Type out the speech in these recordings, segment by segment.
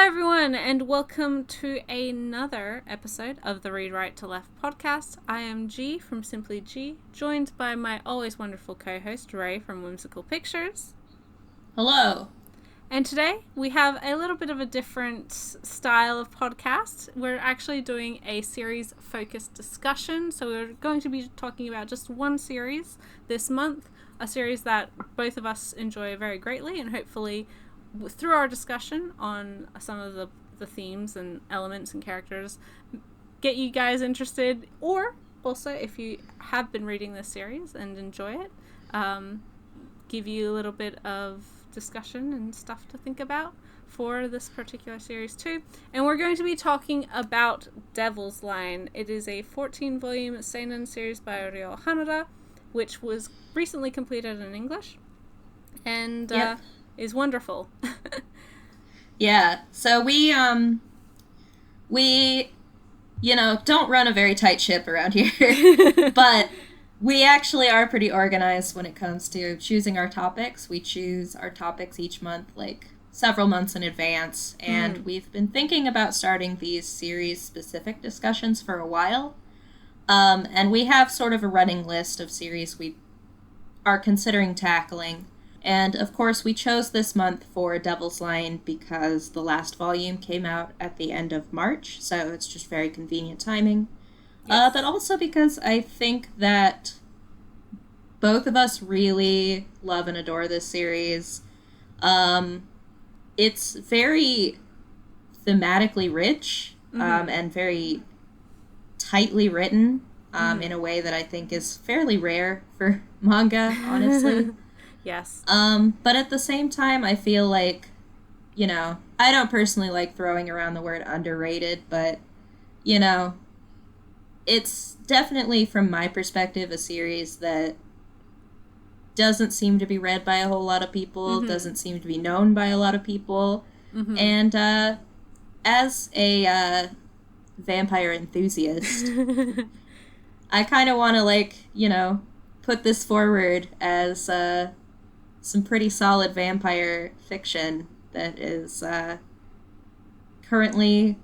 everyone, and welcome to another episode of the Read Right to Left podcast. I am G from Simply G, joined by my always wonderful co-host Ray from Whimsical Pictures. Hello. And today we have a little bit of a different style of podcast. We're actually doing a series-focused discussion, so we're going to be talking about just one series this month, a series that both of us enjoy very greatly, and hopefully through our discussion on some of the themes and elements and characters, get you guys interested, or also if you have been reading this series and enjoy it, give you a little bit of discussion and stuff to think about for this particular series too. And we're going to be talking about Devil's Line. It is a 14-volume seinen series by Ryo Hanada, which was recently completed in English, and is wonderful. Yeah, so we don't run a very tight ship around here, but we actually are pretty organized when it comes to choosing our topics. We choose our topics each month, like several months in advance, and we've been thinking about starting these series-specific discussions for a while, and we have sort of a running list of series we are considering tackling. And, of course, we chose this month for Devil's Line because the last volume came out at the end of March, so it's just very convenient timing. Yes. But also because I think that both of us really love and adore this series. It's very thematically rich and very tightly written in a way that I think is fairly rare for manga, honestly. Yes. But at the same time, I feel like, I don't personally like throwing around the word underrated, but, it's definitely, from my perspective, a series that doesn't seem to be read by a whole lot of people, doesn't seem to be known by a lot of people, and, as a, vampire enthusiast, I kind of want to, put this forward as, some pretty solid vampire fiction that is currently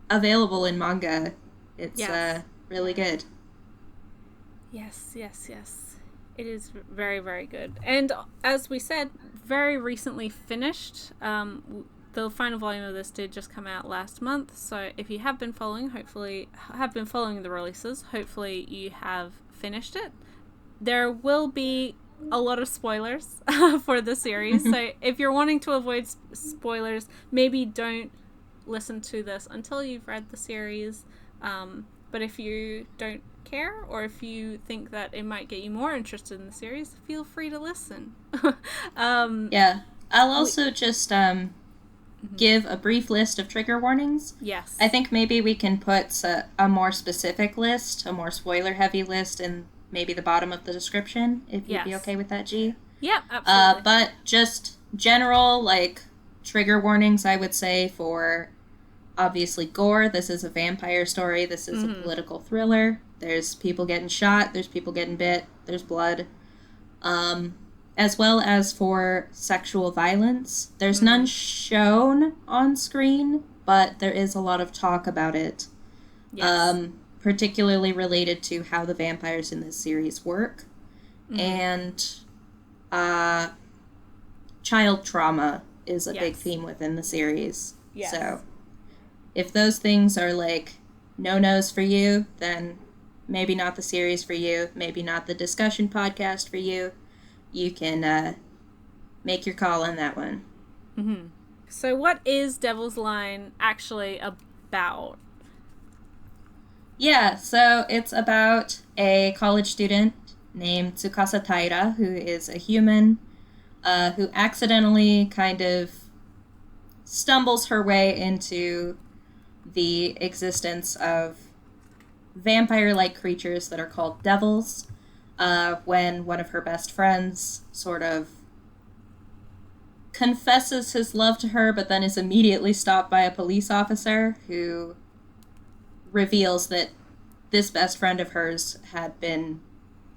available in manga. It's really good. Yes. It is very, very good. And as we said, very recently finished. The final volume of this did just come out last month, so if you have been following the releases, hopefully you have finished it. There will be a lot of spoilers for the series, so if you're wanting to avoid spoilers, maybe don't listen to this until you've read the series, but if you don't care, or if you think that it might get you more interested in the series, feel free to listen. I'll also just give a brief list of trigger warnings. Yes. I think maybe we can put a more specific list, a more spoiler-heavy list in maybe the bottom of the description, if you'd be okay with that, G. Yeah, absolutely. But just general, trigger warnings, I would say, for, obviously, gore. This is a vampire story. This is a political thriller. There's people getting shot. There's people getting bit. There's blood. As well as for sexual violence. There's none shown on screen, but there is a lot of talk about it. Yes. Particularly related to how the vampires in this series work, and child trauma is a big theme within the series. Yes. So if those things are no-nos for you, then maybe not the series for you, maybe not the discussion podcast for you. You can make your call on that one. So what is Devil's Line actually about? Yeah, so it's about a college student named Tsukasa Taira, who is a human, who accidentally kind of stumbles her way into the existence of vampire-like creatures that are called devils, when one of her best friends sort of confesses his love to her, but then is immediately stopped by a police officer who reveals that this best friend of hers had been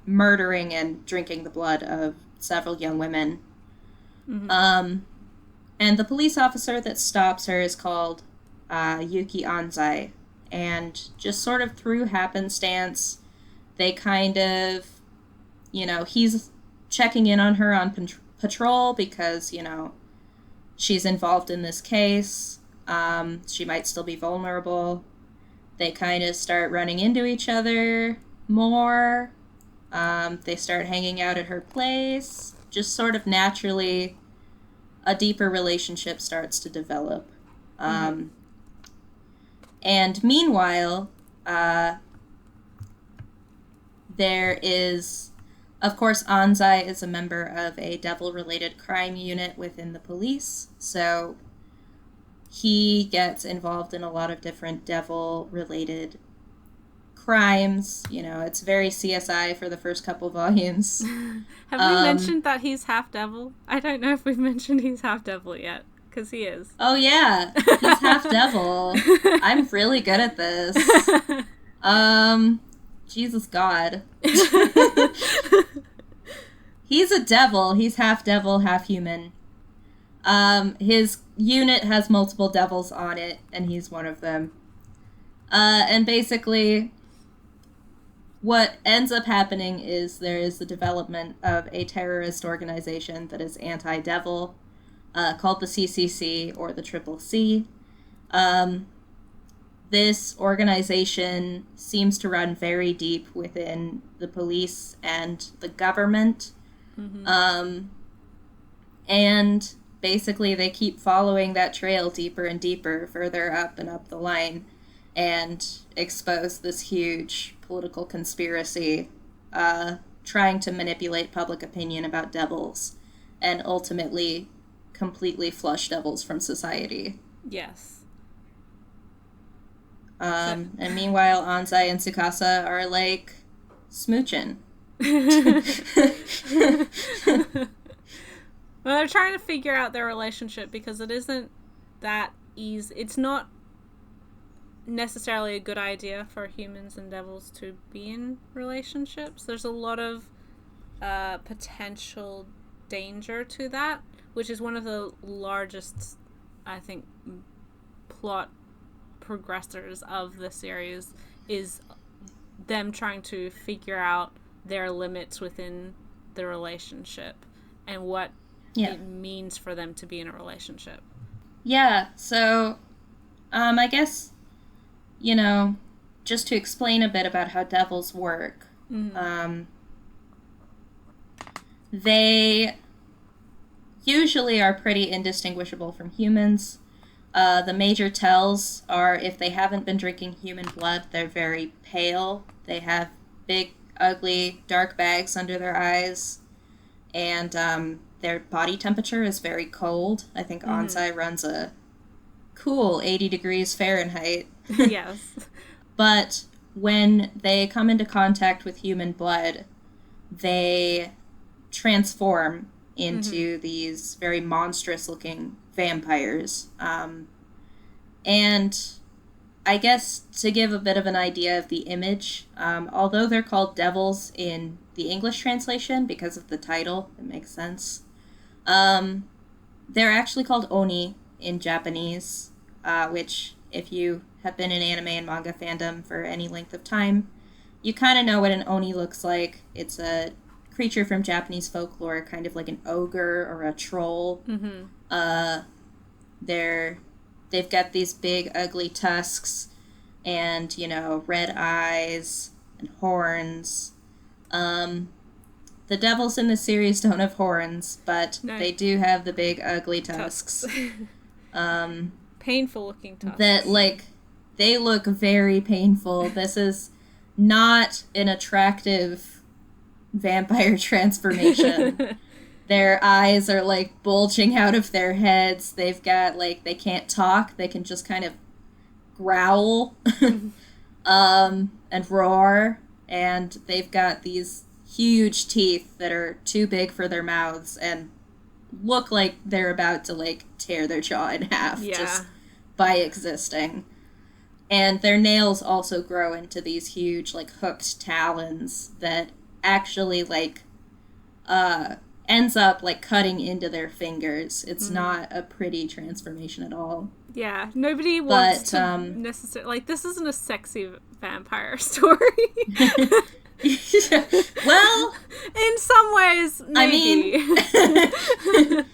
murdering and drinking the blood of several young women. And And the police officer that stops her is called Yuki Anzai. And just sort of through happenstance, they kind of, he's checking in on her on patrol because, she's involved in this case. She might still be vulnerable. They kind of start running into each other more. They start hanging out at her place. Just sort of naturally, a deeper relationship starts to develop. And meanwhile, there is, of course, Anzai is a member of a devil-related crime unit within the police, so he gets involved in a lot of different devil-related crimes. It's very CSI for the first couple volumes. Have we mentioned that he's half devil? I don't know if we've mentioned he's half devil yet, because he is. Oh yeah, he's half devil. I'm really good at this. Jesus God. He's a devil. He's half devil, half human. His unit has multiple devils on it, and he's one of them. And basically, what ends up happening is there is the development of a terrorist organization that is anti-devil, called the CCC, or the Triple C. This organization seems to run very deep within the police and the government. And basically they keep following that trail deeper and deeper, further up and up the line, and expose this huge political conspiracy, trying to manipulate public opinion about devils, and ultimately completely flush devils from society. Yes. And meanwhile, Anzai and Tsukasa are, smooching. Well, they're trying to figure out their relationship because it isn't that easy. It's not necessarily a good idea for humans and devils to be in relationships. There's a lot of potential danger to that, which is one of the largest, I think, plot progressors of the series, is them trying to figure out their limits within the relationship and what it means for them to be in a relationship. Yeah, so I guess, just to explain a bit about how devils work, they usually are pretty indistinguishable from humans. The major tells are if they haven't been drinking human blood, they're very pale. They have big, ugly, dark bags under their eyes. And their body temperature is very cold. I think Anzai runs a cool 80 degrees Fahrenheit. Yes. But when they come into contact with human blood, they transform into these very monstrous-looking vampires. And I guess to give a bit of an idea of the image, although they're called devils in the English translation because of the title, it makes sense, they're actually called oni in Japanese, which, if you have been in anime and manga fandom for any length of time, you kind of know what an oni looks like. It's a creature from Japanese folklore, kind of like an ogre or a troll. They've got these big ugly tusks and, red eyes and horns. The devils in the series don't have horns, but they do have the big ugly tusks. Painful looking tusks. That, they look very painful. This is not an attractive vampire transformation. Their eyes are, bulging out of their heads. They've got, they can't talk. They can just kind of growl and roar. And they've got these huge teeth that are too big for their mouths and look like they're about to, tear their jaw in half just by existing. And their nails also grow into these huge, hooked talons that actually, ends up, like, cutting into their fingers. It's not a pretty transformation at all. Yeah, nobody wants to necessarily... Like, this isn't a sexy vampire story. Well... In some ways, maybe. I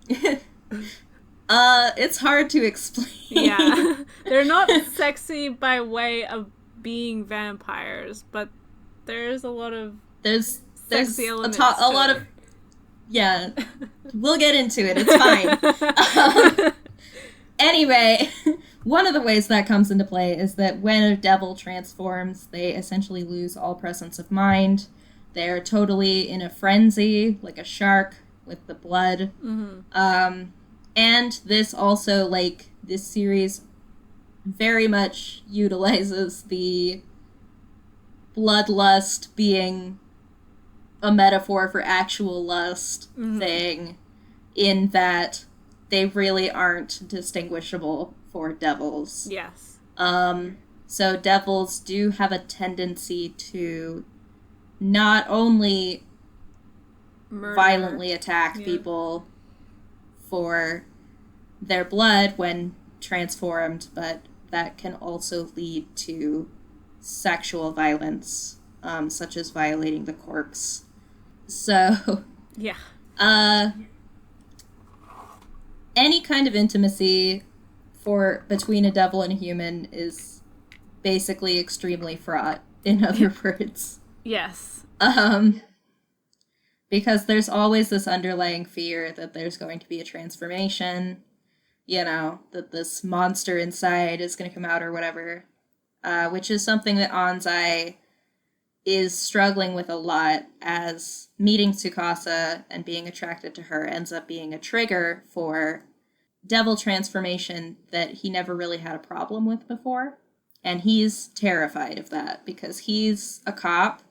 mean... it's hard to explain. Yeah. They're not sexy by way of being vampires, but there's a lot of sexy elements a lot of... Yeah. We'll get into it. It's fine. Anyway, one of the ways that comes into play is that when a devil transforms, they essentially lose all presence of mind. They're totally in a frenzy, like a shark with the blood. Mm-hmm. And this also, like, this series very much utilizes the bloodlust being a metaphor for actual lust thing, in that they really aren't distinguishable for devils. Yes. So devils do have a tendency to not only violently attack people for their blood when transformed, but that can also lead to sexual violence, such as violating the corpse. So, yeah. Any kind of intimacy between a devil and a human is basically extremely fraught, in other words. Yes. Because there's always this underlying fear that there's going to be a transformation, you know, that this monster inside is going to come out or whatever, which is something that Anzai is struggling with a lot, as meeting Tsukasa and being attracted to her ends up being a trigger for devil transformation that he never really had a problem with before. And he's terrified of that because he's a cop,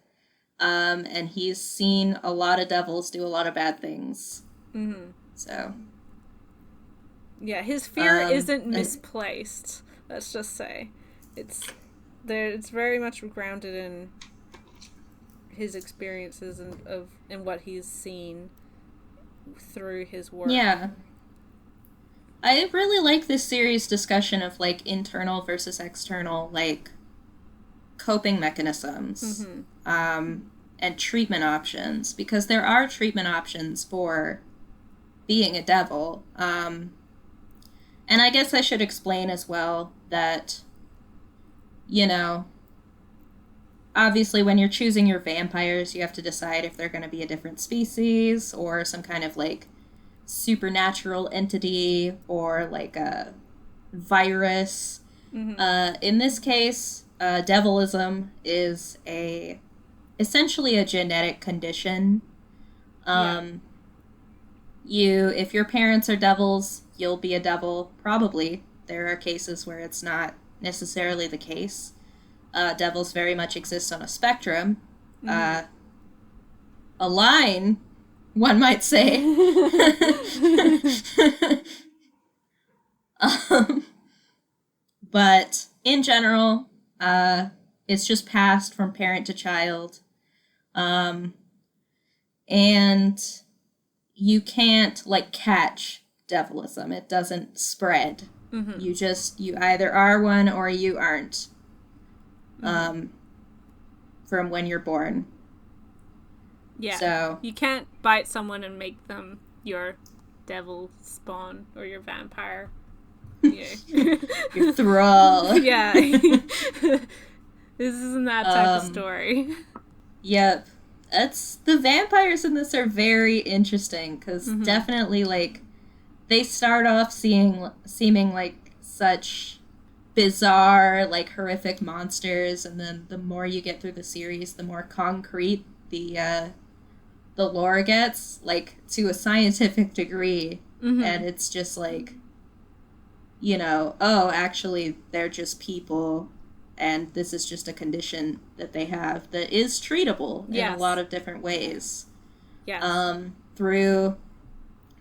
and he's seen a lot of devils do a lot of bad things. Mm-hmm. So. Yeah, his fear isn't misplaced, let's just say. It's very much grounded in his experiences and what he's seen through his work. Yeah. I really like this series' discussion of, like, internal versus external, like, coping mechanisms, and treatment options, because there are treatment options for being a devil. And I guess I should explain as well that, you know, obviously when you're choosing your vampires, you have to decide if they're going to be a different species or some kind of, like, supernatural entity or, like, a virus. In this case, devilism is essentially a genetic condition. If your parents are devils, you'll be a devil, probably. There are cases where it's not necessarily the case. Devils very much exist on a spectrum. A line, one might say. But in general, it's just passed from parent to child. And you can't, like, catch devilism. It doesn't spread. You either are one or you aren't. From when you're born. Yeah. So you can't bite someone and make them your devil spawn or your vampire. Yeah. Your thrall. Yeah. This isn't that type of story. Yep. The vampires in this are very interesting, because definitely, like, they start off seeming like such bizarre, like, horrific monsters, and then the more you get through the series, the more concrete the lore gets, like, to a scientific degree. And it's just like, you know, oh, actually, they're just people, and this is just a condition that they have that is treatable in a lot of different ways. Yes. Through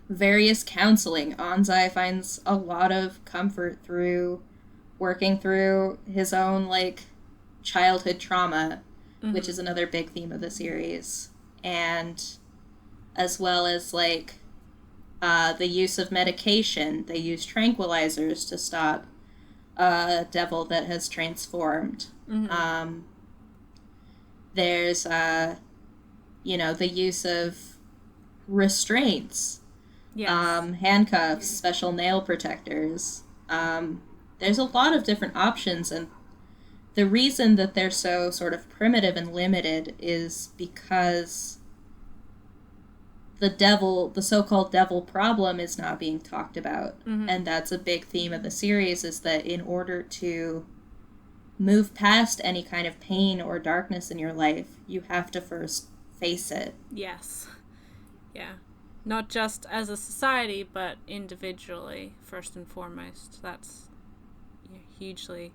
various counseling. Anzai finds a lot of comfort through working through his own, like, childhood trauma, which is another big theme of the series. and as well as like the use of medication. They use tranquilizers to stop a devil that has transformed. Mm-hmm. There's the use of restraints, Yes. handcuffs, special nail protectors. There's a lot of different options, and the reason that they're so sort of primitive and limited is because the so-called devil problem is not being talked about. Mm-hmm. And that's a big theme of the series, is that in order to move past any kind of pain or darkness in your life, you have to first face it. Yes. Yeah. Not just as a society, but individually, first and foremost. That's hugely,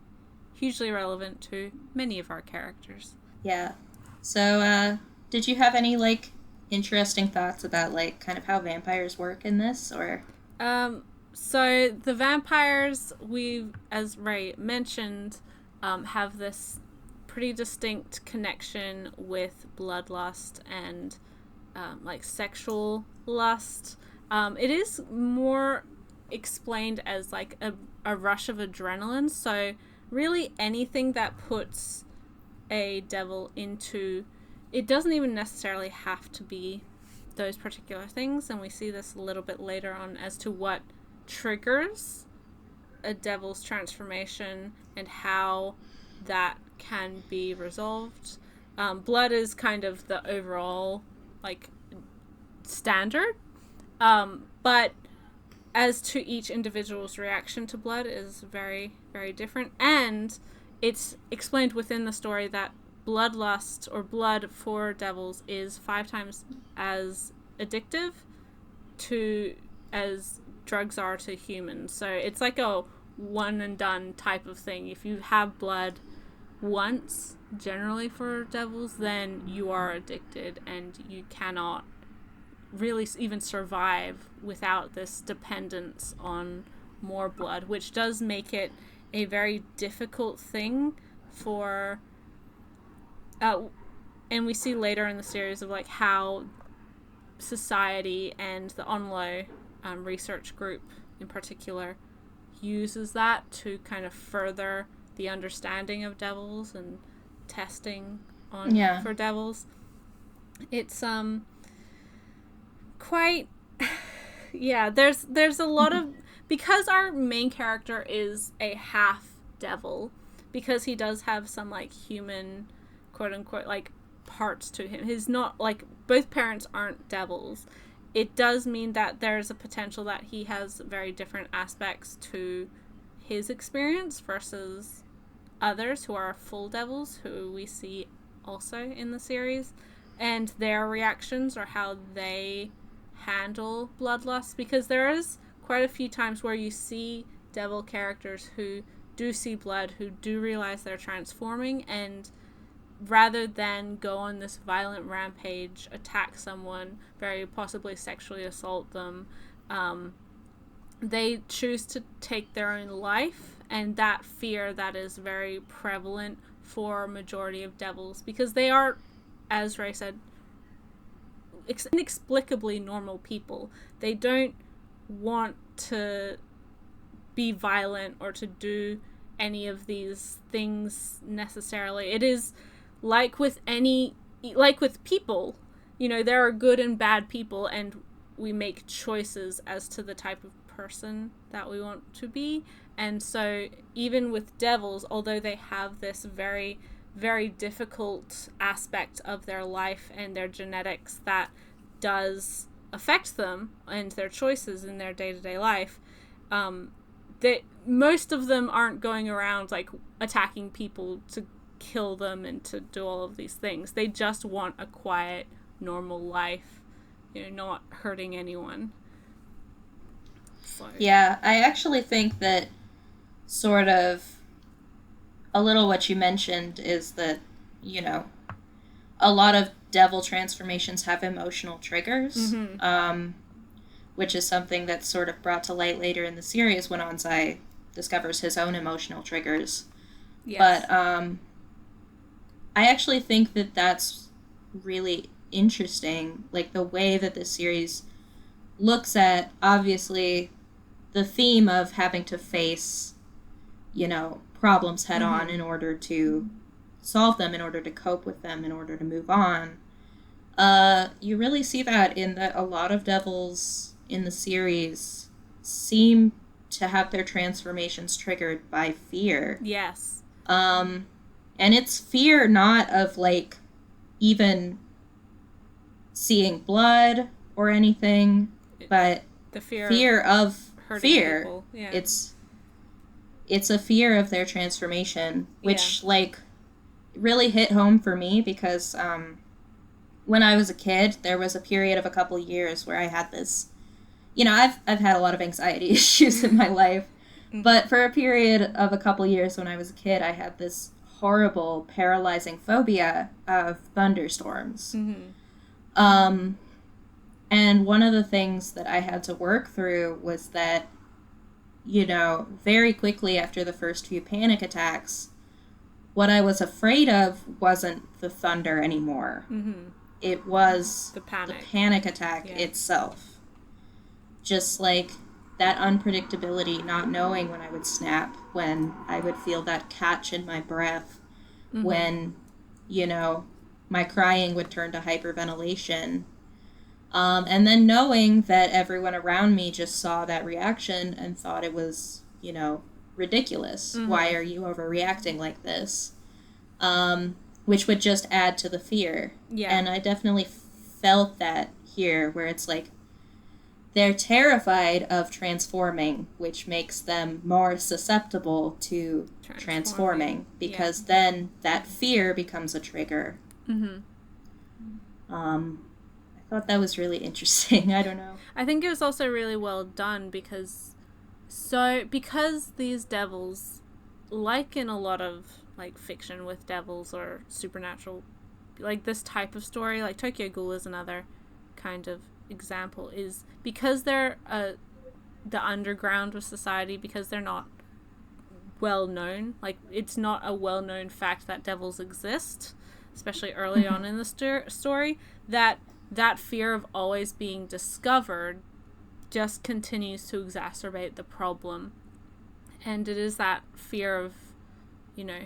hugely relevant to many of our characters. Yeah. So, did you have any, like, interesting thoughts about, like, kind of how vampires work in this, or? So the vampires, as Ray mentioned, have this pretty distinct connection with bloodlust and like sexual lust. It is more explained as like a rush of adrenaline. So really anything that puts a devil into, it doesn't even necessarily have to be those particular things, and we see this a little bit later on as to what triggers a devil's transformation and how that can be resolved. Blood is kind of the overall like standard, but as to each individual's reaction to blood is very, very different, and it's explained within the story that bloodlust or blood for devils is 5 times as addictive to as drugs are to humans. So it's like a one and done type of thing. If you have blood once, generally for devils, then you are addicted and you cannot really even survive without this dependence on more blood, which does make it a very difficult thing for and we see later in the series of like how society and the Onlo research group in particular uses that to kind of further the understanding of devils and testing on for devils. It's quite there's a lot of, because our main character is a half devil, because he does have some like human quote unquote like parts to him. He's not like, both parents aren't devils. It does mean that there's a potential that he has very different aspects to his experience versus others who are full devils, who we see also in the series, and their reactions or how they handle bloodlust, because there is quite a few times where you see devil characters who do see blood, who do realize they're transforming, and rather than go on this violent rampage, attack someone, very possibly sexually assault them, they choose to take their own life. And that fear that is very prevalent for a majority of devils, because they are, as Ray said, inexplicably normal people. They don't want to be violent or to do any of these things necessarily. It is like with people, there are good and bad people, and we make choices as to the type of person that we want to be. And so even with devils, although they have this very, very difficult aspect of their life and their genetics that does affect them and their choices in their day-to-day life, most of them aren't going around like attacking people to kill them and to do all of these things. They just want a quiet, normal life, not hurting anyone. So. Yeah, I actually think that sort of a little what you mentioned is that, a lot of devil transformations have emotional triggers, which is something that's sort of brought to light later in the series when Onsai discovers his own emotional triggers. Yes. But I actually think that that's really interesting, like the way that this series looks at, obviously, the theme of having to face, you know, problems head on in order to solve them, in order to cope with them, in order to move on. You really see that in that a lot of devils in the series seem to have their transformations triggered by fear. Yes. And it's fear not of, like, even seeing blood or anything, but the fear of fear. People. Yeah. It's a fear of their transformation, which, like, really hit home for me because when I was a kid, there was a period of a couple years where I had this, you know, I've had a lot of anxiety issues in my life, but for a period of a couple years when I was a kid, I had this horrible, paralyzing phobia of thunderstorms. And one of the things that I had to work through was that, you know, very quickly after the first few panic attacks, what I was afraid of wasn't the thunder anymore. It was the panic attack itself. Just like that unpredictability, not knowing when I would snap, when I would feel that catch in my breath, when, you know, my crying would turn to hyperventilation. And then knowing that everyone around me just saw that reaction and thought it was, you know, ridiculous. Why are you overreacting like this? Which would just add to the fear. And I definitely felt that here, where it's like, they're terrified of transforming, which makes them more susceptible to transforming because then that fear becomes a trigger. I thought that was really interesting. I don't know. I think it was also really well done because these devils, like in a lot of like fiction with devils or supernatural, like this type of story, like Tokyo Ghoul is another kind of example, is because they're the underground of society, because they're not well known, like it's not a well known fact that devils exist, especially early on in the story, that fear of always being discovered just continues to exacerbate the problem. And it is that fear of, you know,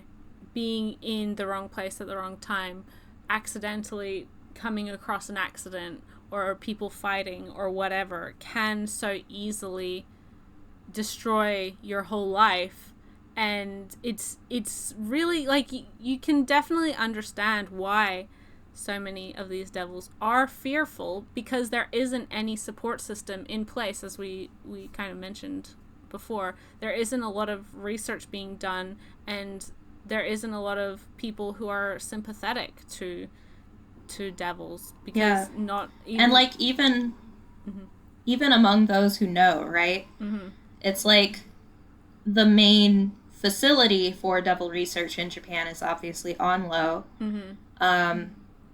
being in the wrong place at the wrong time, accidentally coming across an accident or people fighting or whatever, can so easily destroy your whole life. And it's really, like, you can definitely understand why so many of these devils are fearful, because there isn't any support system in place, as we kind of mentioned before. There isn't a lot of research being done, and there isn't a lot of people who are sympathetic to devils, because not even... And like even among those who know, right? It's like the main facility for devil research in Japan is obviously Onlo,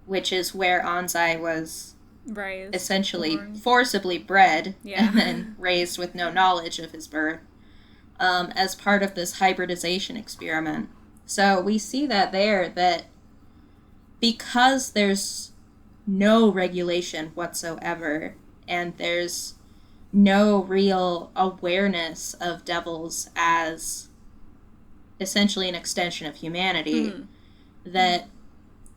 which is where Anzai was raised, essentially forcibly bred, and then raised with no knowledge of his birth, as part of this hybridization experiment. So we see that there, that because there's no regulation whatsoever, and there's no real awareness of devils as essentially an extension of humanity, that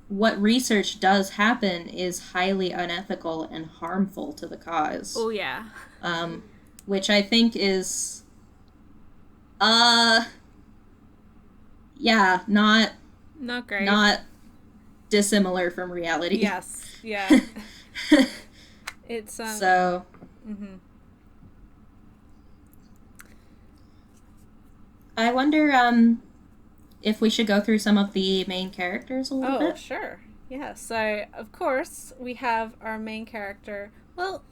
what research does happen is highly unethical and harmful to the cause. Oh, yeah. Which I think is, not great. Not dissimilar from reality. Yes, yeah. It's, So... I wonder, if we should go through some of the main characters a little bit. Oh, sure. Yeah, so, of course, we have our main character. Well,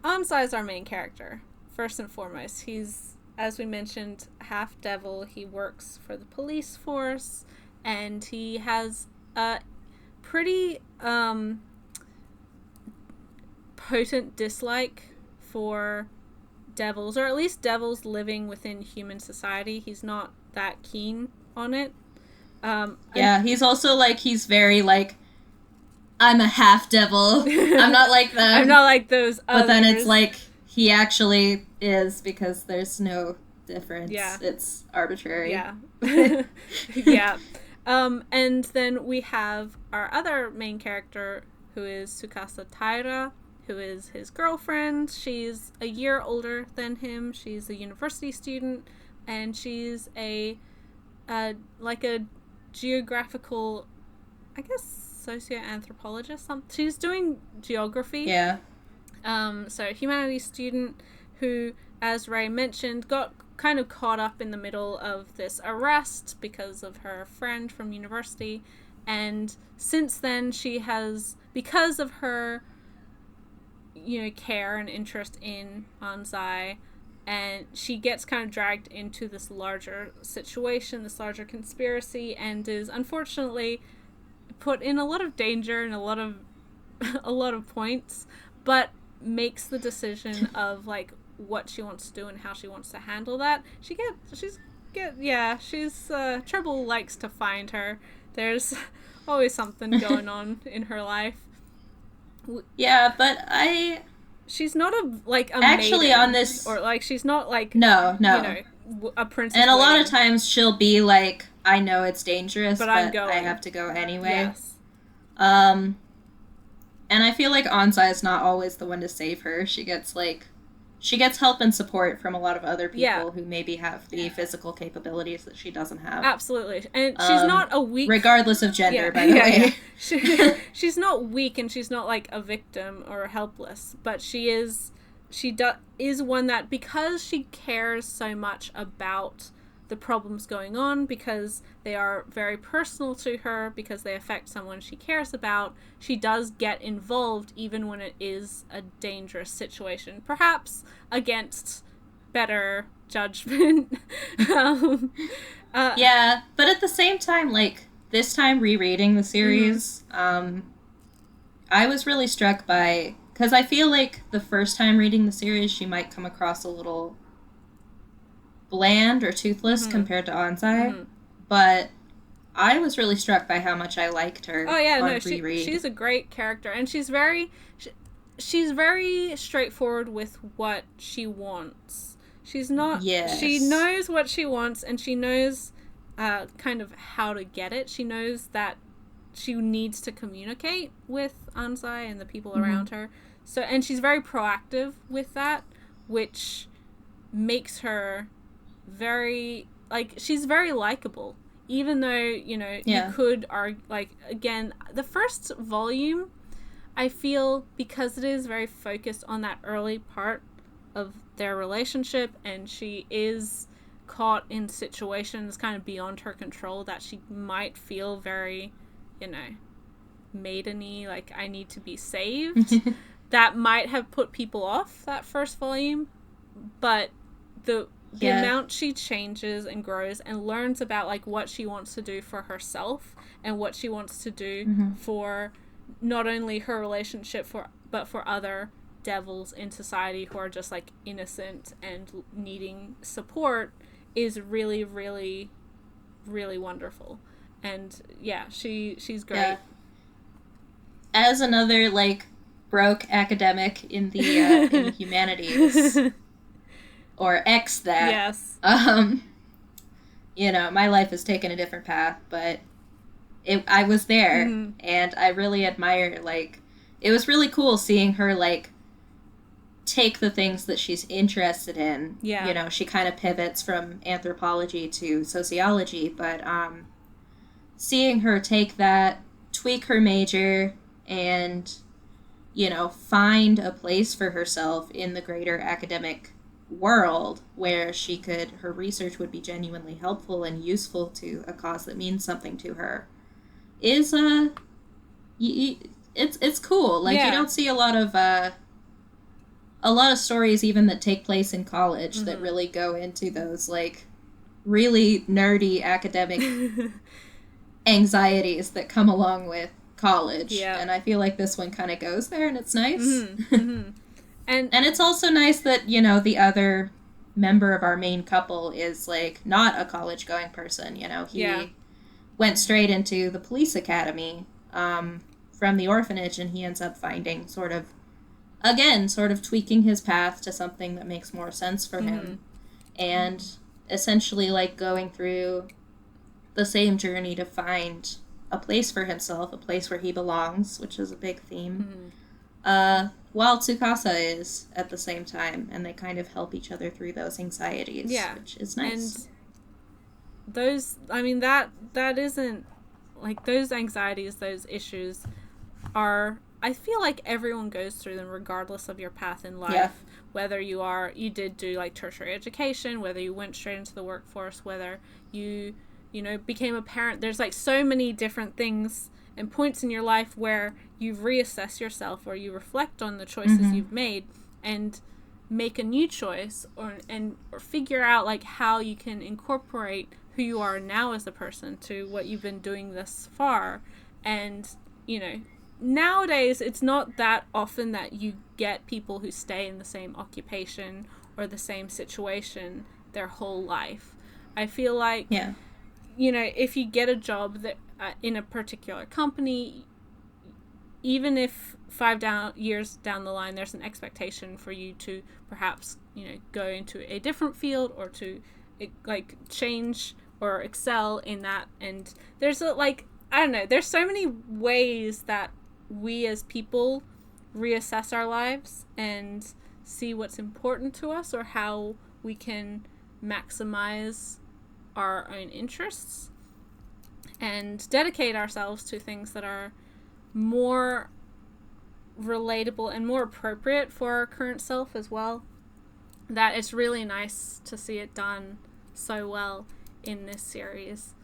Ansai is our main character, first and foremost. He's, as we mentioned, half devil. He works for the police force, and he has a pretty potent dislike for devils, or at least devils living within human society. He's not that keen on it. He's also, like, he's very, like, I'm a half devil. I'm not like them. I'm not like those others. But then it's like, he actually is, because there's no difference. Yeah. It's arbitrary. Yeah. Yeah. And then we have our other main character, who is Tsukasa Taira, who is his girlfriend. She's a year older than him. She's a university student, and she's a geographical, I guess, socioanthropologist. She's doing geography. Yeah. So humanities student who, as Ray mentioned, got kind of caught up in the middle of this arrest because of her friend from university, and since then she has, because of her, care and interest in Anzai, and she gets kind of dragged into this larger situation, this larger conspiracy, and is unfortunately put in a lot of danger and a lot of points, but makes the decision of like what she wants to do and how she wants to handle that. Trouble likes to find her. There's always something going on in her life. Yeah, but she's not a actually maiden, on this, or like she's not like no a princess. And a lot of times she'll be like, I know it's dangerous, but I have to go anyway. Yes. And I feel like Anzai is not always the one to save her. She gets help and support from a lot of other people who maybe have the physical capabilities that she doesn't have. Absolutely. And she's not a weak... Regardless of gender, by the way. Yeah. She's not weak, and she's not like a victim or helpless, but she is one that, because she cares so much about the problems going on, because they are very personal to her, because they affect someone she cares about, she does get involved even when it is a dangerous situation, perhaps against better judgment. Yeah, but at the same time, like, this time rereading the series, I was really struck by, because I feel like the first time reading the series she might come across a little bland or toothless compared to Anzai, but I was really struck by how much I liked her. Oh yeah, on reread. She's a great character, and she's very straightforward with what she wants. She's not. Yes. She knows what she wants, and she knows kind of how to get it. She knows that she needs to communicate with Anzai and the people around her. So, and she's very proactive with that, which makes her she's very likable, even though you could argue, like, again, the first volume, I feel, because it is very focused on that early part of their relationship, and she is caught in situations kind of beyond her control that she might feel very maideny, like, I need to be saved. That might have put people off that first volume, but the amount she changes and grows and learns about like what she wants to do for herself and what she wants to do for not only her relationship but for other devils in society who are just like innocent and needing support is really, really, really wonderful. And yeah, she's great. Yeah. As another like broke academic in the in the humanities. Or X that. Yes. My life has taken a different path, but I was there, and I really admire, like, it was really cool seeing her, like, take the things that she's interested in. Yeah. She kind of pivots from anthropology to sociology, but seeing her take that, tweak her major, and, find a place for herself in the greater academic world where her research would be genuinely helpful and useful to a cause that means something to her is it's cool. Like, you don't see a lot of stories even that take place in college that really go into those like really nerdy academic anxieties that come along with college. And I feel like this one kind of goes there, and it's nice. And it's also nice that, the other member of our main couple is, like, not a college-going person, He went straight into the police academy from the orphanage, and he ends up finding sort of tweaking his path to something that makes more sense for him. And essentially, like, going through the same journey to find a place for himself, a place where he belongs, which is a big theme. While Tsukasa is at the same time, and they kind of help each other through those anxieties, which is nice. And those, I mean, that isn't, like, those anxieties, those issues are, I feel like everyone goes through them regardless of your path in life. Whether you did do, like, tertiary education, whether you went straight into the workforce, whether you became a parent. There's, like, so many different things and points in your life where you reassess yourself, or you reflect on the choices you've made and make a new choice, or figure out, like, how you can incorporate who you are now as a person to what you've been doing thus far. And, nowadays it's not that often that you get people who stay in the same occupation or the same situation their whole life. I feel like, if you get a job that in a particular company, even if 5 years down the line there's an expectation for you to perhaps go into a different field, or to, like, change or excel in that. And there's there's so many ways that we as people reassess our lives and see what's important to us, or how we can maximize our own interests and dedicate ourselves to things that are more relatable and more appropriate for our current self as well. That it's really nice to see it done so well in this series.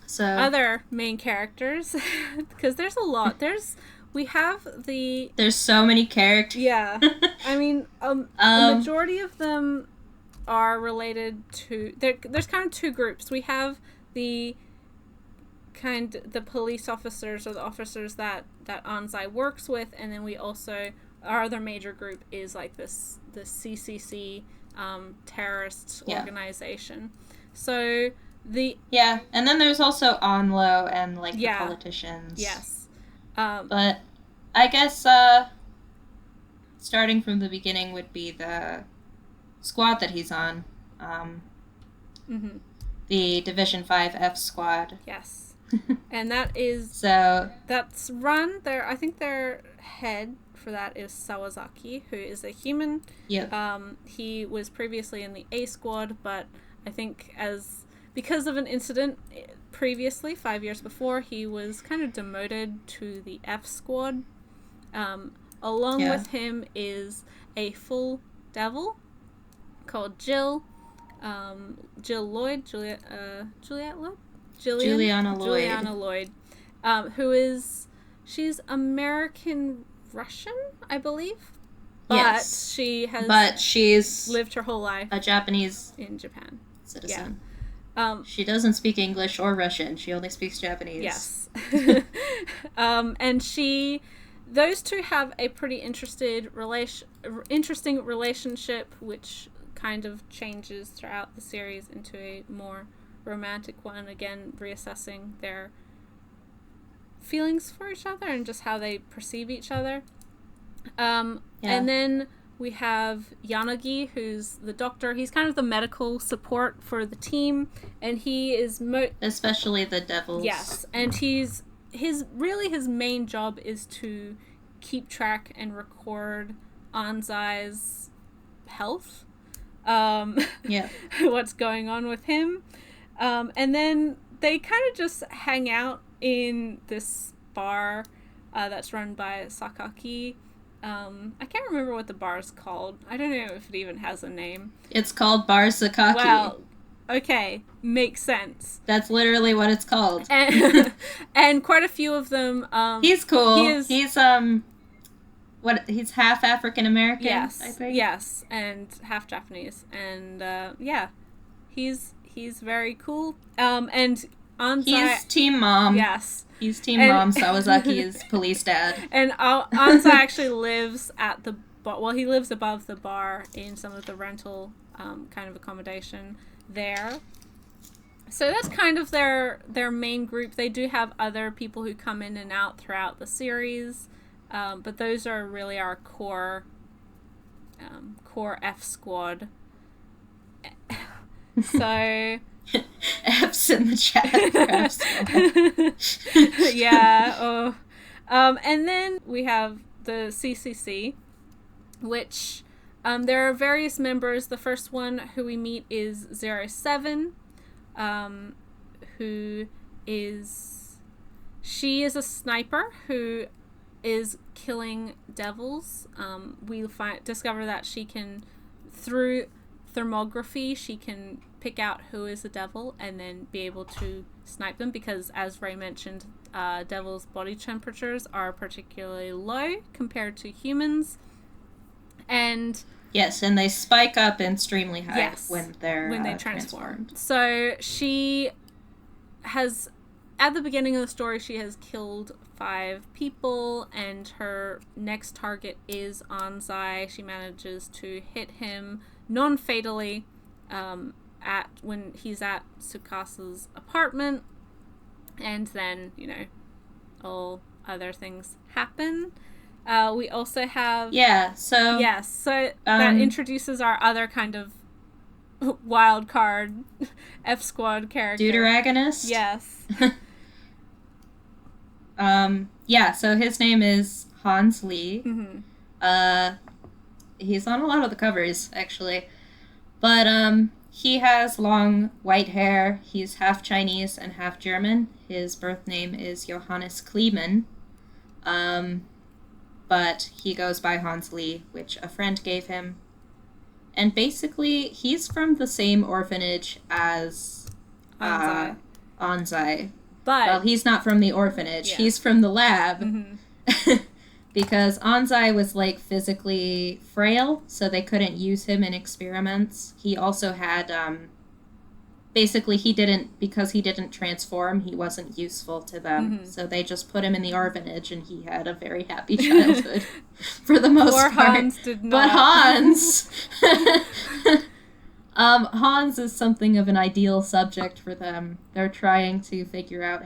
So other main characters, because there's a lot. There's so many characters. Yeah. I mean, a majority of them are related to, there's kind of two groups. We have the police officers, or the officers that Anzai works with, and then we also, our other major group is, like, the CCC terrorist organization. So and then there's also Onlo and, like, the politicians. Yes. But I guess starting from the beginning would be the squad that he's on. The Division 5F squad. Yes. And that's run there. I think their head for that is Sawazaki, who is a human. He was previously in the A squad, but I think because of an incident previously, 5 years before, he was kind of demoted to the F squad. Along with him is a full devil called Jill. Juliana Lloyd. She's American Russian, I believe. But she's lived her whole life a Japanese in Japan citizen. She doesn't speak English or Russian. She only speaks Japanese. Yes. And those two have a pretty interesting relationship, which kind of changes throughout the series into a more romantic one. Again, reassessing their feelings for each other and just how they perceive each other. And then we have Yanagi, who's the doctor. He's kind of the medical support for the team, and he is especially the devils. Yes, and his main job is to keep track and record Anzai's health. What's going on with him. And then they kind of just hang out in this bar that's run by Sakaki. I can't remember what the bar is called. I don't know if it even has a name. It's called Bar Sakaki. Well, okay, makes sense. That's literally what it's called. And quite a few of them. He's cool. He's half African American. Yes, I think. Yes, and half Japanese, and he's very cool. And Anzai, he's Team Mom. Yes. He's Team Mom. Sawazaki is police dad. And Anzai actually lives at he lives above the bar in some of the rental kind of accommodation there. So that's kind of their main group. They do have other people who come in and out throughout the series, but those are really our core F squad. So F's in the chat for F squad. Yeah. Oh. And then we have the CCC, which there are various members. The first one who we meet is 07. She is a sniper who is killing devils. We discover that she can, through thermography, she can pick out who is a devil and then be able to snipe them because, as Ray mentioned, devils' body temperatures are particularly low compared to humans. And yes, and they spike up extremely high when they transform. So she has, at the beginning of the story, she has killed 5 people, and her next target is Anzai. She manages to hit him non-fatally when he's at Tsukasa's apartment, and then, all other things happen. We also have... so that introduces our other kind of wild card F Squad character. Deuteragonist? Yes. So his name is Hans Lee. Mm-hmm. He's on a lot of the covers, actually. But, he has long white hair. He's half Chinese and half German. His birth name is Johannes Kleemann. But he goes by Hans Lee, which a friend gave him. And basically, he's from the same orphanage as Anzai. But... well, he's not from the orphanage. Yeah. He's from the lab. Mm-hmm. Because Anzai was, physically frail, so they couldn't use him in experiments. He also had, basically, because he didn't transform, he wasn't useful to them. Mm-hmm. So they just put him in the orphanage, and he had a very happy childhood, for the most part. Hans did not. But Hans... Hans is something of an ideal subject for them. They're trying to figure out,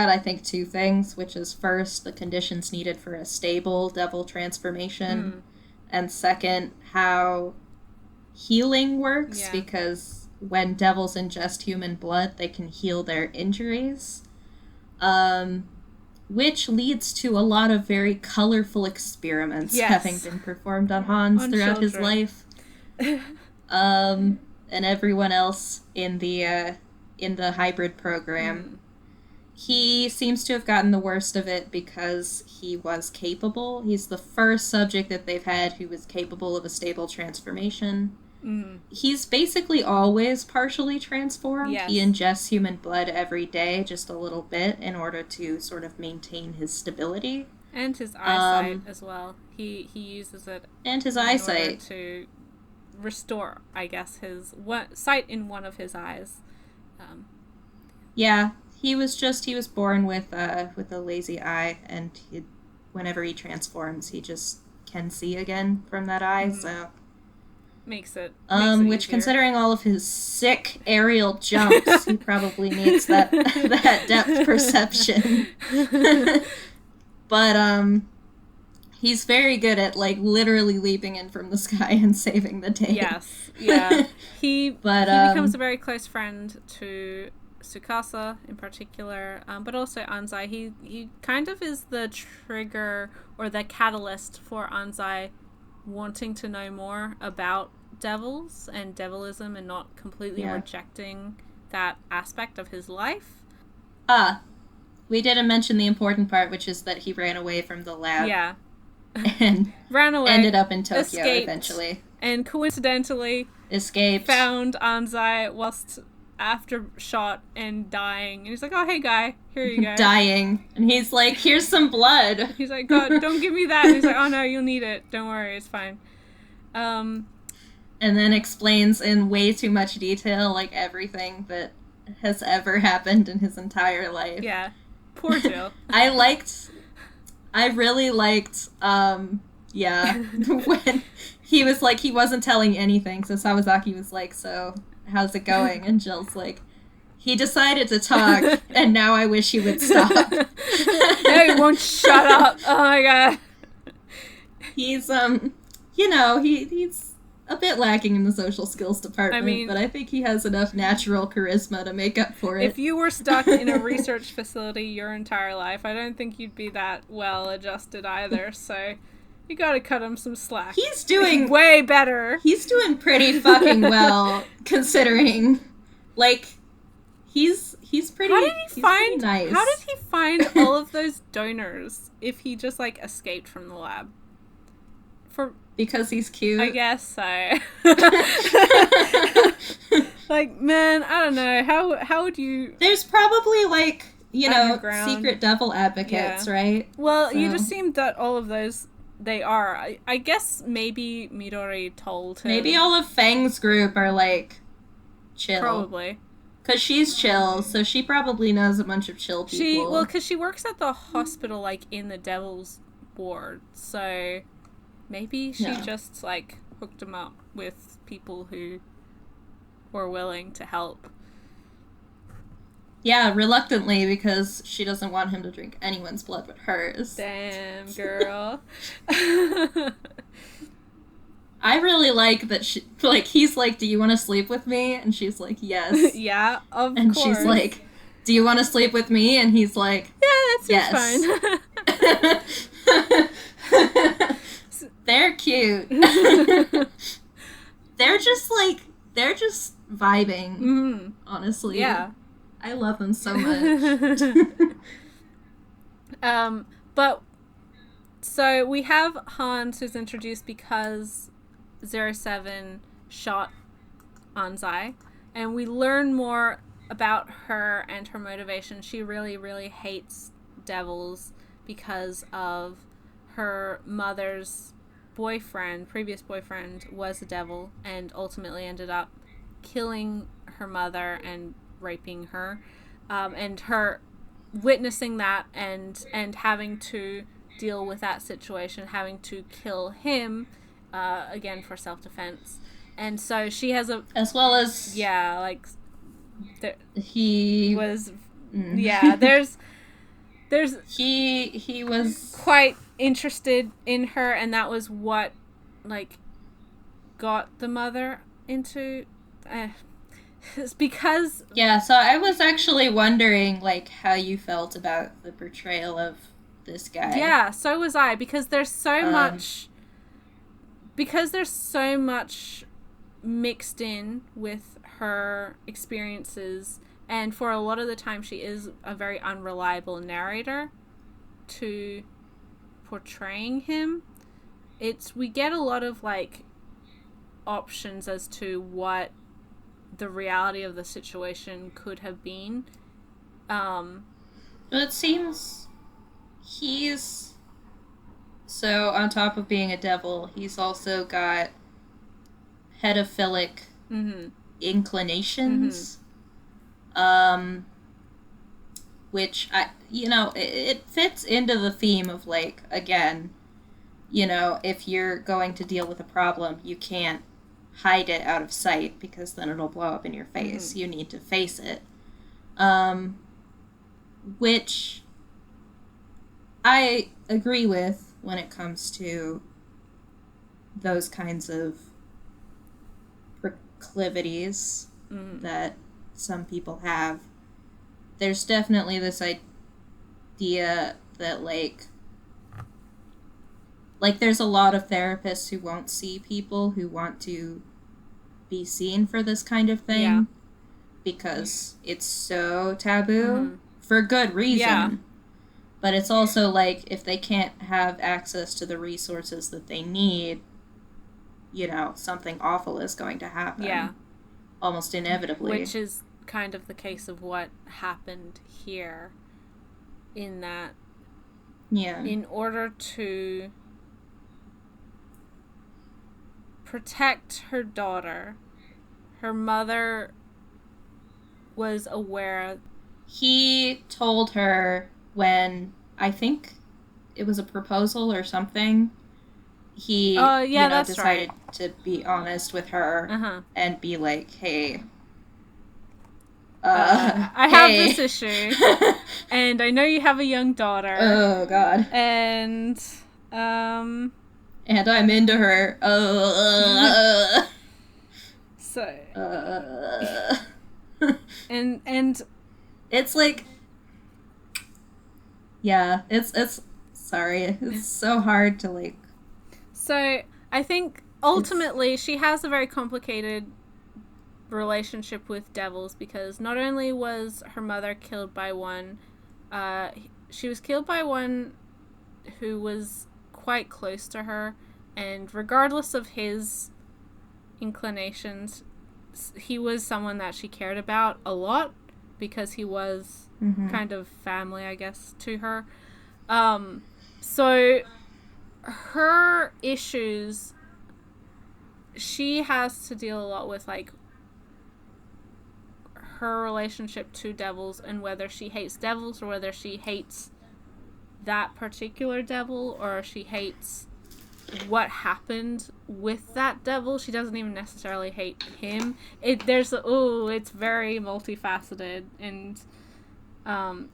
I think, 2 things, which is first, the conditions needed for a stable devil transformation, and second, how healing works, because when devils ingest human blood, they can heal their injuries, which leads to a lot of very colorful experiments having been performed on Hans throughout his life, and everyone else in the hybrid program. He seems to have gotten the worst of it because he was capable. He's the first subject that they've had who was capable of a stable transformation. He's basically always partially transformed. Yes. He ingests human blood every day, just a little bit, in order to sort of maintain his stability. And his eyesight as well. He uses it and his eyesight order to restore, I guess, his sight in one of his eyes. He was born with a lazy eye, and whenever he transforms, he just can see again from that eye. So makes it which, easier. Considering all of his sick aerial jumps, he probably needs that depth perception. But he's very good at literally leaping in from the sky and saving the day. Yes, yeah. He becomes a very close friend to Tsukasa in particular, but also Anzai. He kind of is the trigger or the catalyst for Anzai wanting to know more about devils and devilism and not completely rejecting that aspect of his life. We didn't mention the important part, which is that he ran away from the lab. Yeah. And ran away, ended up in Tokyo escaped, eventually. And coincidentally found Anzai whilst after shot and dying, and he's like, "Oh, hey guy, here you go." Dying, and he's like, "Here's some blood." He's like, "God, don't give me that." And he's like, "Oh no, you'll need it. Don't worry, it's fine." And then explains in way too much detail everything that has ever happened in his entire life. Yeah, poor Jill. I really liked when he was like, he wasn't telling anything, so Sawazaki was like, so, how's it going? And Jill's like, he decided to talk, and now I wish he would stop. No, he won't shut up. Oh my god. He's, you know, he's a bit lacking in the social skills department, but I think he has enough natural charisma to make up for it. If you were stuck in a research facility your entire life, I don't think you'd be that well adjusted either, so you gotta cut him some slack. He's doing way better. He's doing pretty fucking well, considering, like, he's pretty. How did he find? Nice. How did he find all of those donors if he just like escaped from the lab? Because he's cute. I guess so. Like, man, I don't know. How would you... There's probably, like, you know, secret devil advocates, right? Well, you just seemed that all of those, they are. I guess maybe Midori told him. Maybe all of Fang's group are, like, chill. Probably. Because she's chill, so she probably knows a bunch of chill people. Because she works at the hospital, like, in the devil's ward, so... Maybe she just, like, hooked him up with people who were willing to help. Yeah, reluctantly, because she doesn't want him to drink anyone's blood but hers. Damn, girl. I really like that she, like, he's like, do you want to sleep with me? And she's like, yes. Yeah, of and course. And she's like, do you want to sleep with me? And he's like, yeah, that's fine. They're cute. They're just vibing, honestly. Yeah. I love them so much. But, so we have Hans who's introduced because 07 shot Anzai, and we learn more about her and her motivation. She really, really hates devils because of her mother's previous boyfriend was a devil and ultimately ended up killing her mother and raping her, and her witnessing that and having to deal with that situation, having to kill him, again for self-defense. And so she has as well as he was there's he was quite interested in her, and that was what, like, got the mother into... it's because... Yeah, so I was actually wondering, like, how you felt about the portrayal of this guy. Yeah, so was I, because there's so much... Because there's so much mixed in with her experiences, and for a lot of the time she is a very unreliable narrator to portraying him. We get a lot of, like, options as to what the reality of the situation could have been. It seems he's... So, on top of being a devil, he's also got pedophilic inclinations. Which, it fits into the theme of, like, again, you know, if you're going to deal with a problem, you can't hide it out of sight because then it'll blow up in your face. You need to face it. Which I agree with when it comes to those kinds of proclivities that some people have. There's definitely this idea that, like, there's a lot of therapists who won't see people who want to be seen for this kind of thing because it's so taboo for good reason. Yeah. But it's also, like, if they can't have access to the resources that they need, you know, something awful is going to happen. Yeah. Almost inevitably. Which is kind of the case of what happened here, in that in order to protect her daughter, her mother was aware. He told her when, I think it was a proposal or something, he that's decided right. to be honest with her and be like, hey, I have this issue, and I know you have a young daughter. Oh, God. And I'm into her. So. And it's like, yeah, it's sorry, it's so hard to like. So I think ultimately she has a very complicated relationship with devils, because not only was her mother killed by one, she was killed by one who was quite close to her, and regardless of his inclinations, he was someone that she cared about a lot, because he was kind of family, I guess, to her. So her issues, she has to deal a lot with, like, her relationship to devils, and whether she hates devils or whether she hates that particular devil, or she hates what happened with that devil. She doesn't even necessarily hate him. It's very multifaceted, and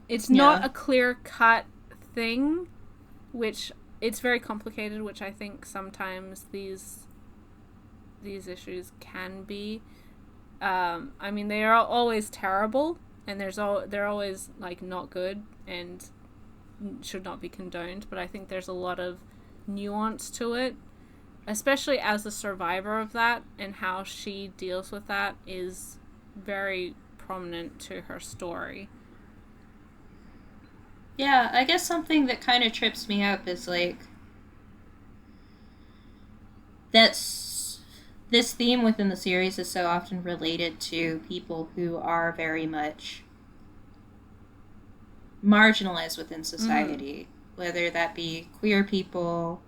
it's not a clear-cut thing, which it's very complicated, which I think sometimes these issues can be. I mean, they are always terrible, and they're always, like, not good and should not be condoned, but I think there's a lot of nuance to it, especially as a survivor of that, and how she deals with that is very prominent to her story. Yeah, I guess something that kind of trips me up is, like, that's this theme within the series is so often related to people who are very much marginalized within society, whether that be queer people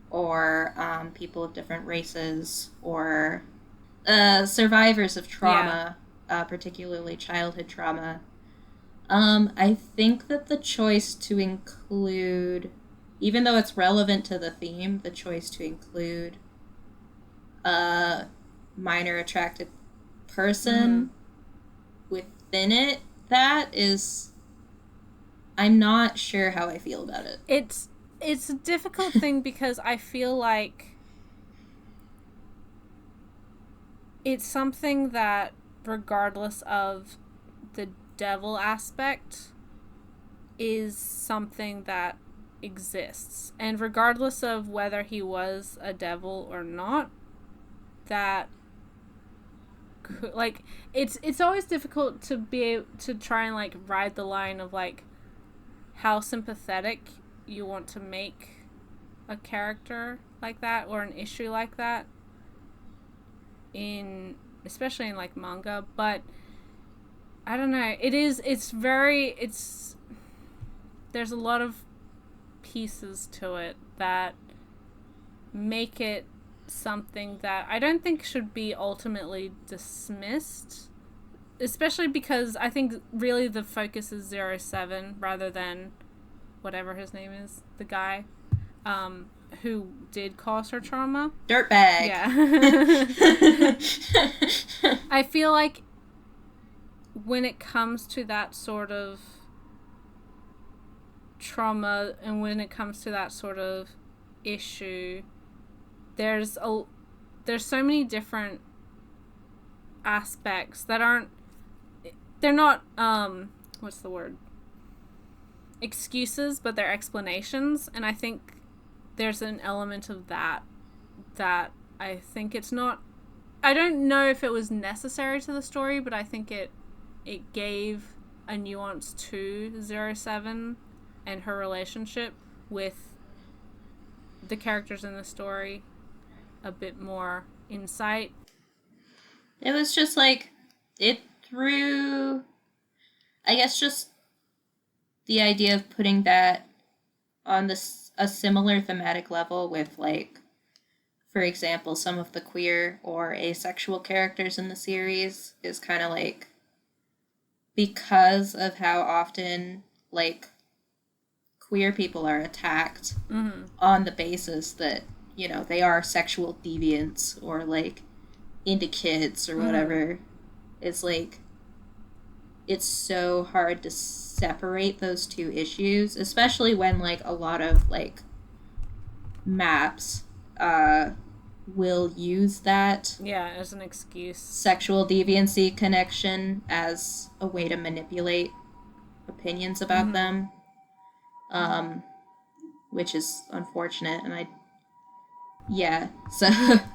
or people of different races, or survivors of trauma, particularly childhood trauma. I think that the choice to include, even though it's relevant to the theme, the choice to include a minor attracted person within it, that is, I'm not sure how I feel about it. It's a difficult thing, because I feel like it's something that, regardless of the devil aspect, is something that exists, and regardless of whether he was a devil or not, that like it's always difficult to be able to try and, like, ride the line of, like, how sympathetic you want to make a character like that, or an issue like that, especially in, like, manga. But I don't know, there's a lot of pieces to it that make it something that I don't think should be ultimately dismissed, especially because I think really the focus is 07 rather than whatever his name is, the guy who did cause her trauma. Dirtbag. Yeah. I feel like when it comes to that sort of trauma, and when it comes to that sort of issue, there's so many different aspects that they're not what's the word, excuses, but they're explanations, and I think there's an element of that I think it's not, I don't know if it was necessary to the story, but I think it gave a nuance to 07 and her relationship with the characters in the story, a bit more insight. It was just like, it threw, I guess, just the idea of putting that on a similar thematic level with, like, for example, some of the queer or asexual characters in the series is kind of like, because of how often, like, queer people are attacked on the basis that you know, they are sexual deviants or, like, into kids or whatever, it's, like, it's so hard to separate those two issues, especially when, like, a lot of, like, maps will use that as an excuse sexual deviancy connection as a way to manipulate opinions about them, which is unfortunate. And so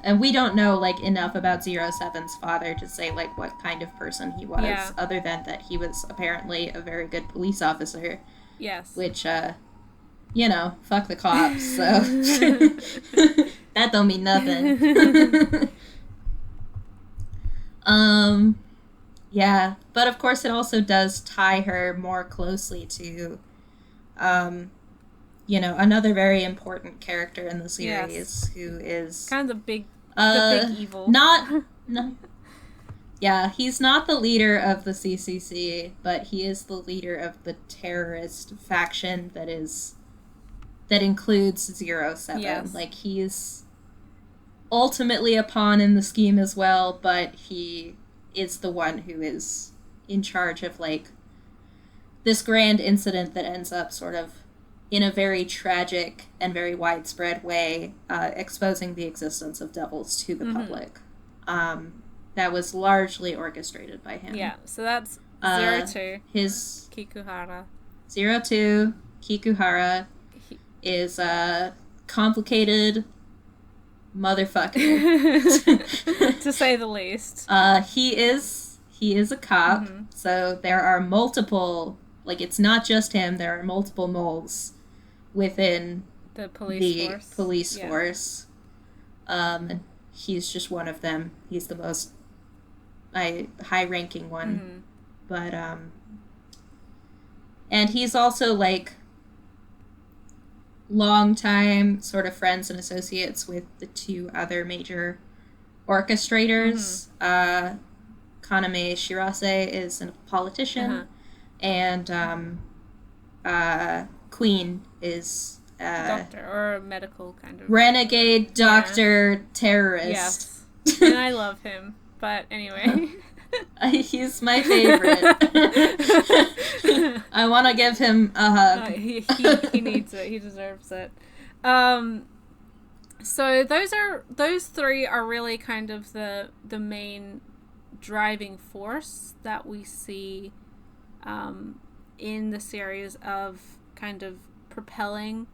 and we don't know, like, enough about 07's father to say, like, what kind of person he was, other than that he was apparently a very good police officer. Yes. Which, you know, fuck the cops, so that don't mean nothing. Yeah, but of course it also does tie her more closely to, you know, another very important character in the series, who is kind of the big evil. He's not the leader of the CCC, but he is the leader of the terrorist faction that includes 07. Yes. Like, he's ultimately a pawn in the scheme as well, but he is the one who is in charge of, like, this grand incident that ends up sort of in a very tragic and very widespread way, exposing the existence of devils to the public. That was largely orchestrated by him. Yeah, so that's 02. His Kikuhara. 02, Kikuhara, is a complicated motherfucker. To say the least. He is a cop, so there are multiple, like, it's not just him, there are multiple moles within the police force. And he's just one of them. He's the most high-ranking one. But, and he's also, like, long-time sort of friends and associates with the two other major orchestrators. Kaname Shirase is a politician, and Queen is doctor or a medical kind of renegade doctor terrorist. Yes, and I love him. But anyway, he's my favorite. I want to give him a hug. He needs it. He deserves it. So those three are really kind of the main driving force that we see in the series of kind of propelling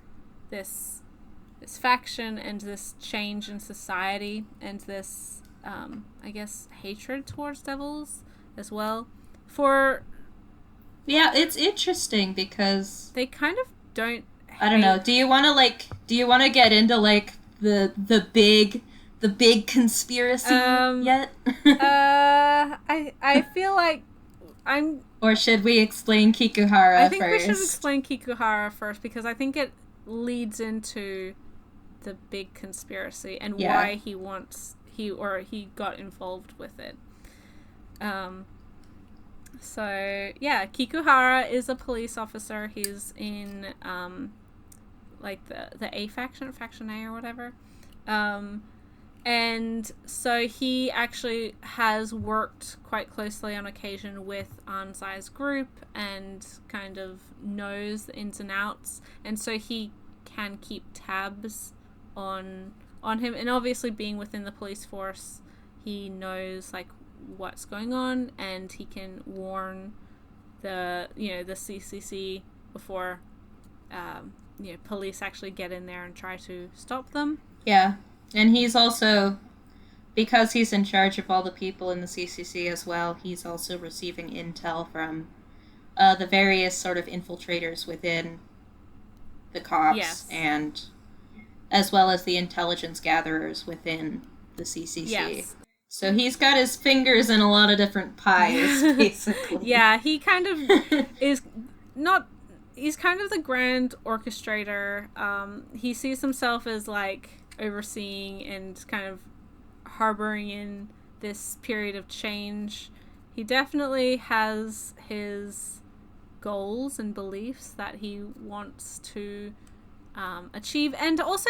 this faction and this change in society and this I guess hatred towards devils as well. It's interesting because they kind of don't I don't know. Do you want to get into, like, the big conspiracy yet? I feel like or should we explain Kikuhara I think first? we should explain Kikuhara first, because I think it leads into the big conspiracy and why he got involved with it. So Kikuhara is a police officer. He's in like the A faction A or whatever. And so he actually has worked quite closely on occasion with Ansai's group and kind of knows the ins and outs, and so he can keep tabs on him. And obviously, being within the police force, he knows, like, what's going on, and he can warn the CCC before police actually get in there and try to stop them. Yeah. And he's also, because he's in charge of all the people in the CCC as well, he's also receiving intel from the various sort of infiltrators within the cops, and as well as the intelligence gatherers within the CCC. Yes. So he's got his fingers in a lot of different pies, basically. Yeah, he kind of is not... He's kind of the grand orchestrator. He sees himself as, like, overseeing and kind of harboring in this period of change. He definitely has his goals and beliefs that he wants to achieve, and also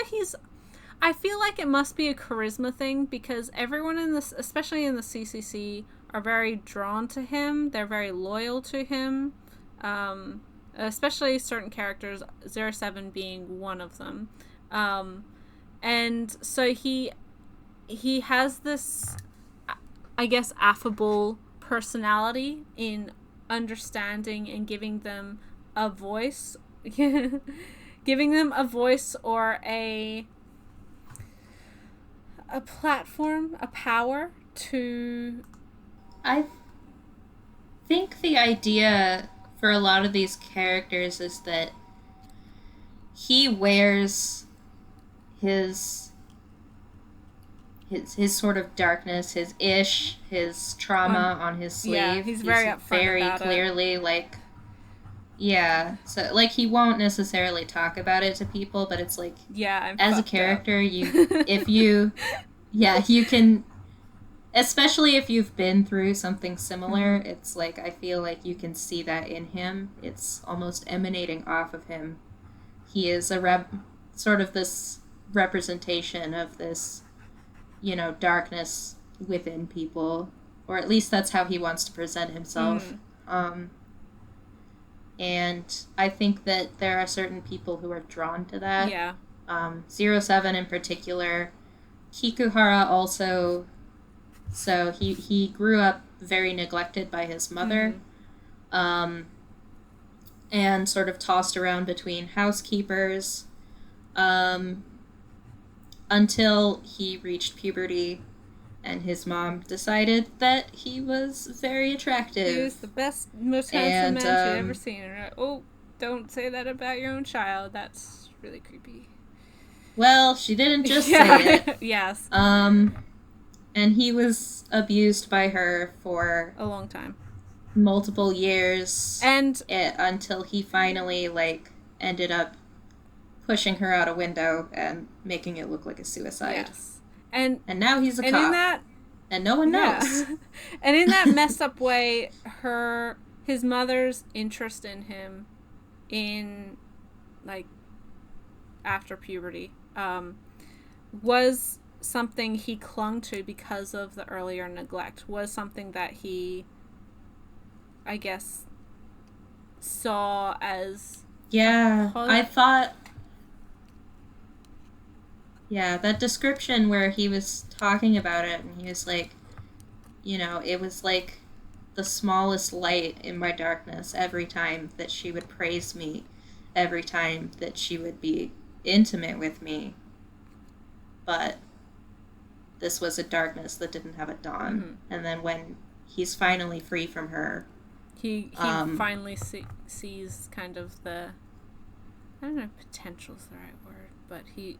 I feel like it must be a charisma thing because everyone in this, especially in the CCC, are very drawn to him. They're very loyal to him. Especially certain characters, 07 being one of them. And so he has this, I guess, affable personality in understanding and giving them a voice. Giving them a voice or a platform, a power to... I think the idea for a lot of these characters is that he wears his sort of darkness, his his trauma on his sleeve. Yeah, he's very upfront very about clearly it. like, yeah. So like he won't necessarily talk about it to people, but it's like, yeah, as a character, you can, especially if you've been through something similar, Mm-hmm. it's like I feel like you can see that in him. It's almost emanating off of him. He is sort of this representation of this, darkness within people, or at least that's how he wants to present himself. And I think that there are certain people who are drawn to that. Yeah. 07 in particular. Kikuhara also, so he grew up very neglected by his mother, and sort of tossed around between housekeepers, until he reached puberty, and his mom decided that he was very attractive. He was the best, most handsome man she'd ever seen. And like, oh, don't say that about your own child. That's really creepy. Well, she didn't just say it. Yes. And he was abused by her for a long time, multiple years, and until he finally ended up pushing her out a window and making it look like a suicide. Yes. And now he's a cop. In that, and no one knows. Yeah. And in that messed up way, his mother's interest in him, in after puberty, was something he clung to because of the earlier neglect. Was something that he, I guess, saw as... Yeah, I thought... Yeah, that description where he was talking about it, and he was like, it was like the smallest light in my darkness every time that she would praise me, every time that she would be intimate with me. But this was a darkness that didn't have a dawn. Mm-hmm. And then when he's finally free from her... He finally sees kind of the... I don't know if potential's the right word, but he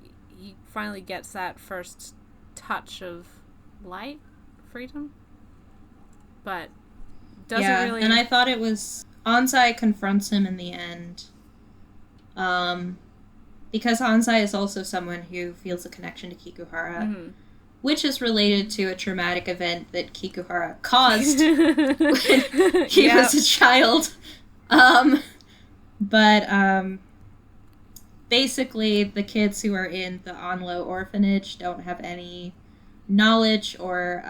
finally gets that first touch of light, freedom, but doesn't really... and I thought it was... Ansai confronts him in the end, because Ansai is also someone who feels a connection to Kikuhara, which is related to a traumatic event that Kikuhara caused when he was a child. Basically, the kids who are in the Onlo orphanage don't have any knowledge or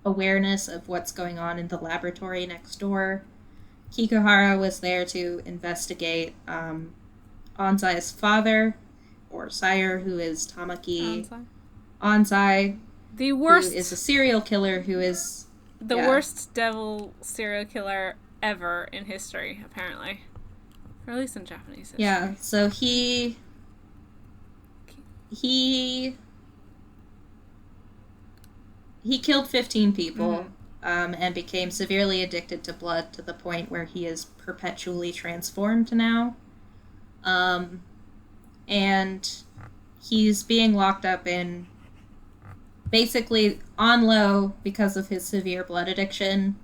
awareness of what's going on in the laboratory next door. Kikuhara was there to investigate Ansai's father, or sire, who is Tamaki. Ansai. The worst... Who is a serial killer who is... The worst devil serial killer ever in history, apparently. Or at least in Japanese history. Yeah, so he killed 15 people, and became severely addicted to blood to the point where he is perpetually transformed now. And he's being locked up in, basically, Onlo, because of his severe blood addiction,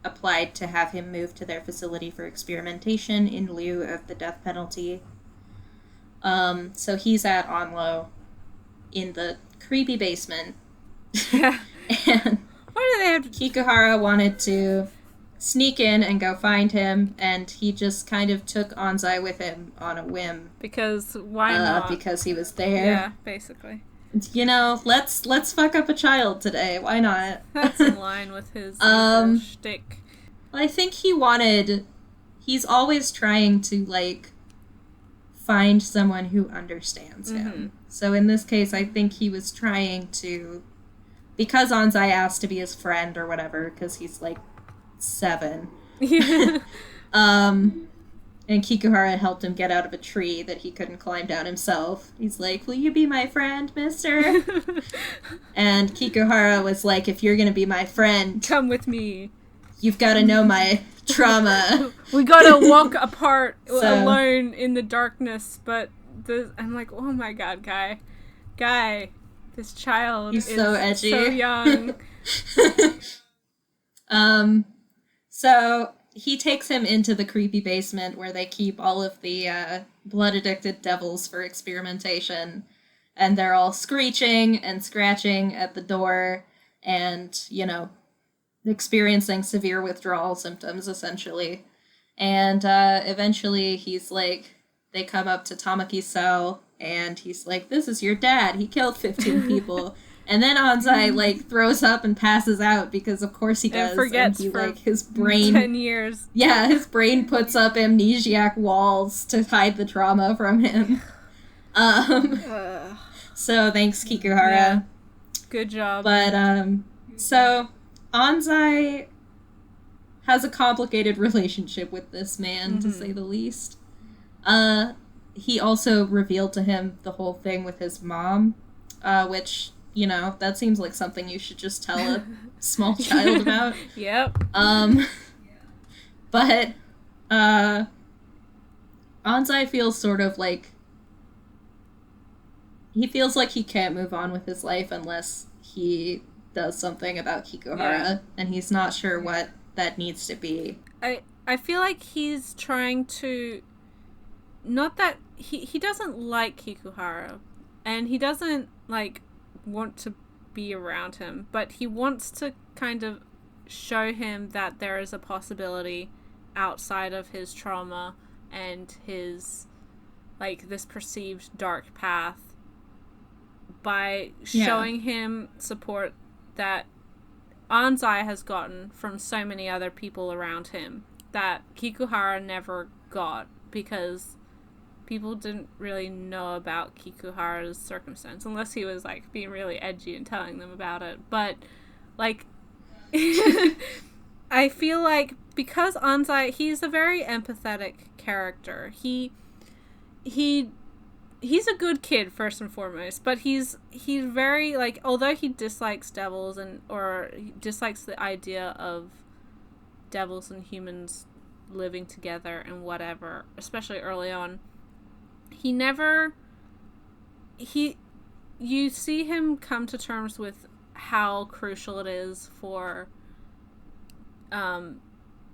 applied to have him moved to their facility for experimentation in lieu of the death penalty. So he's at Onlo in the creepy basement. Yeah. And why do they have to... Kikuhara wanted to sneak in and go find him, and he just kind of took Anzai with him on a whim. Because why not? Because he was there. Yeah, basically. You know, let's fuck up a child today. Why not? That's in line with his usual shtick. I think he's always trying to, like, find someone who understands him. So in this case, I think he was trying to, because Anzai asked to be his friend or whatever, because he's, like, 7. And Kikuhara helped him get out of a tree that he couldn't climb down himself. He's like, will you be my friend, mister? And Kikuhara was like, if you're gonna be my friend... come with me. You've gotta know my trauma. We gotta walk apart alone in the darkness, but I'm like, oh my god, Guy, this child He's is so edgy. So young. So he takes him into the creepy basement where they keep all of the blood-addicted devils for experimentation. And they're all screeching and scratching at the door and, you know, experiencing severe withdrawal symptoms, essentially. And eventually he's like, they come up to Tamaki's cell, and he's like, this is your dad. He killed 15 people. And then Anzai, like, throws up and passes out, because of course he does. And forgets and he, for like, his brain... 10 years. Yeah, his brain puts up amnesiac walls to hide the trauma from him. So thanks, Kikuhara. Yeah. Good job. But, so Anzai has a complicated relationship with this man, to say the least. He also revealed to him the whole thing with his mom, which... You know, that seems like something you should just tell a small child about. Yep. But, Anzai feels sort of like... He feels like he can't move on with his life unless he does something about Kikuhara, yeah. And he's not sure what that needs to be. I feel like he's trying to... Not that... He doesn't like Kikuhara, and he doesn't, like... want to be around him, but he wants to kind of show him that there is a possibility outside of his trauma and his, like, this perceived dark path by showing him support that Anzai has gotten from so many other people around him that Kikuhara never got, because people didn't really know about Kikuhara's circumstance, unless he was, like, being really edgy and telling them about it. But, like, I feel like because Anzai, he's a very empathetic character. He's a good kid, first and foremost, but he's very, like, although he dislikes devils or he dislikes the idea of devils and humans living together and whatever, especially early on, you see him come to terms with how crucial it is for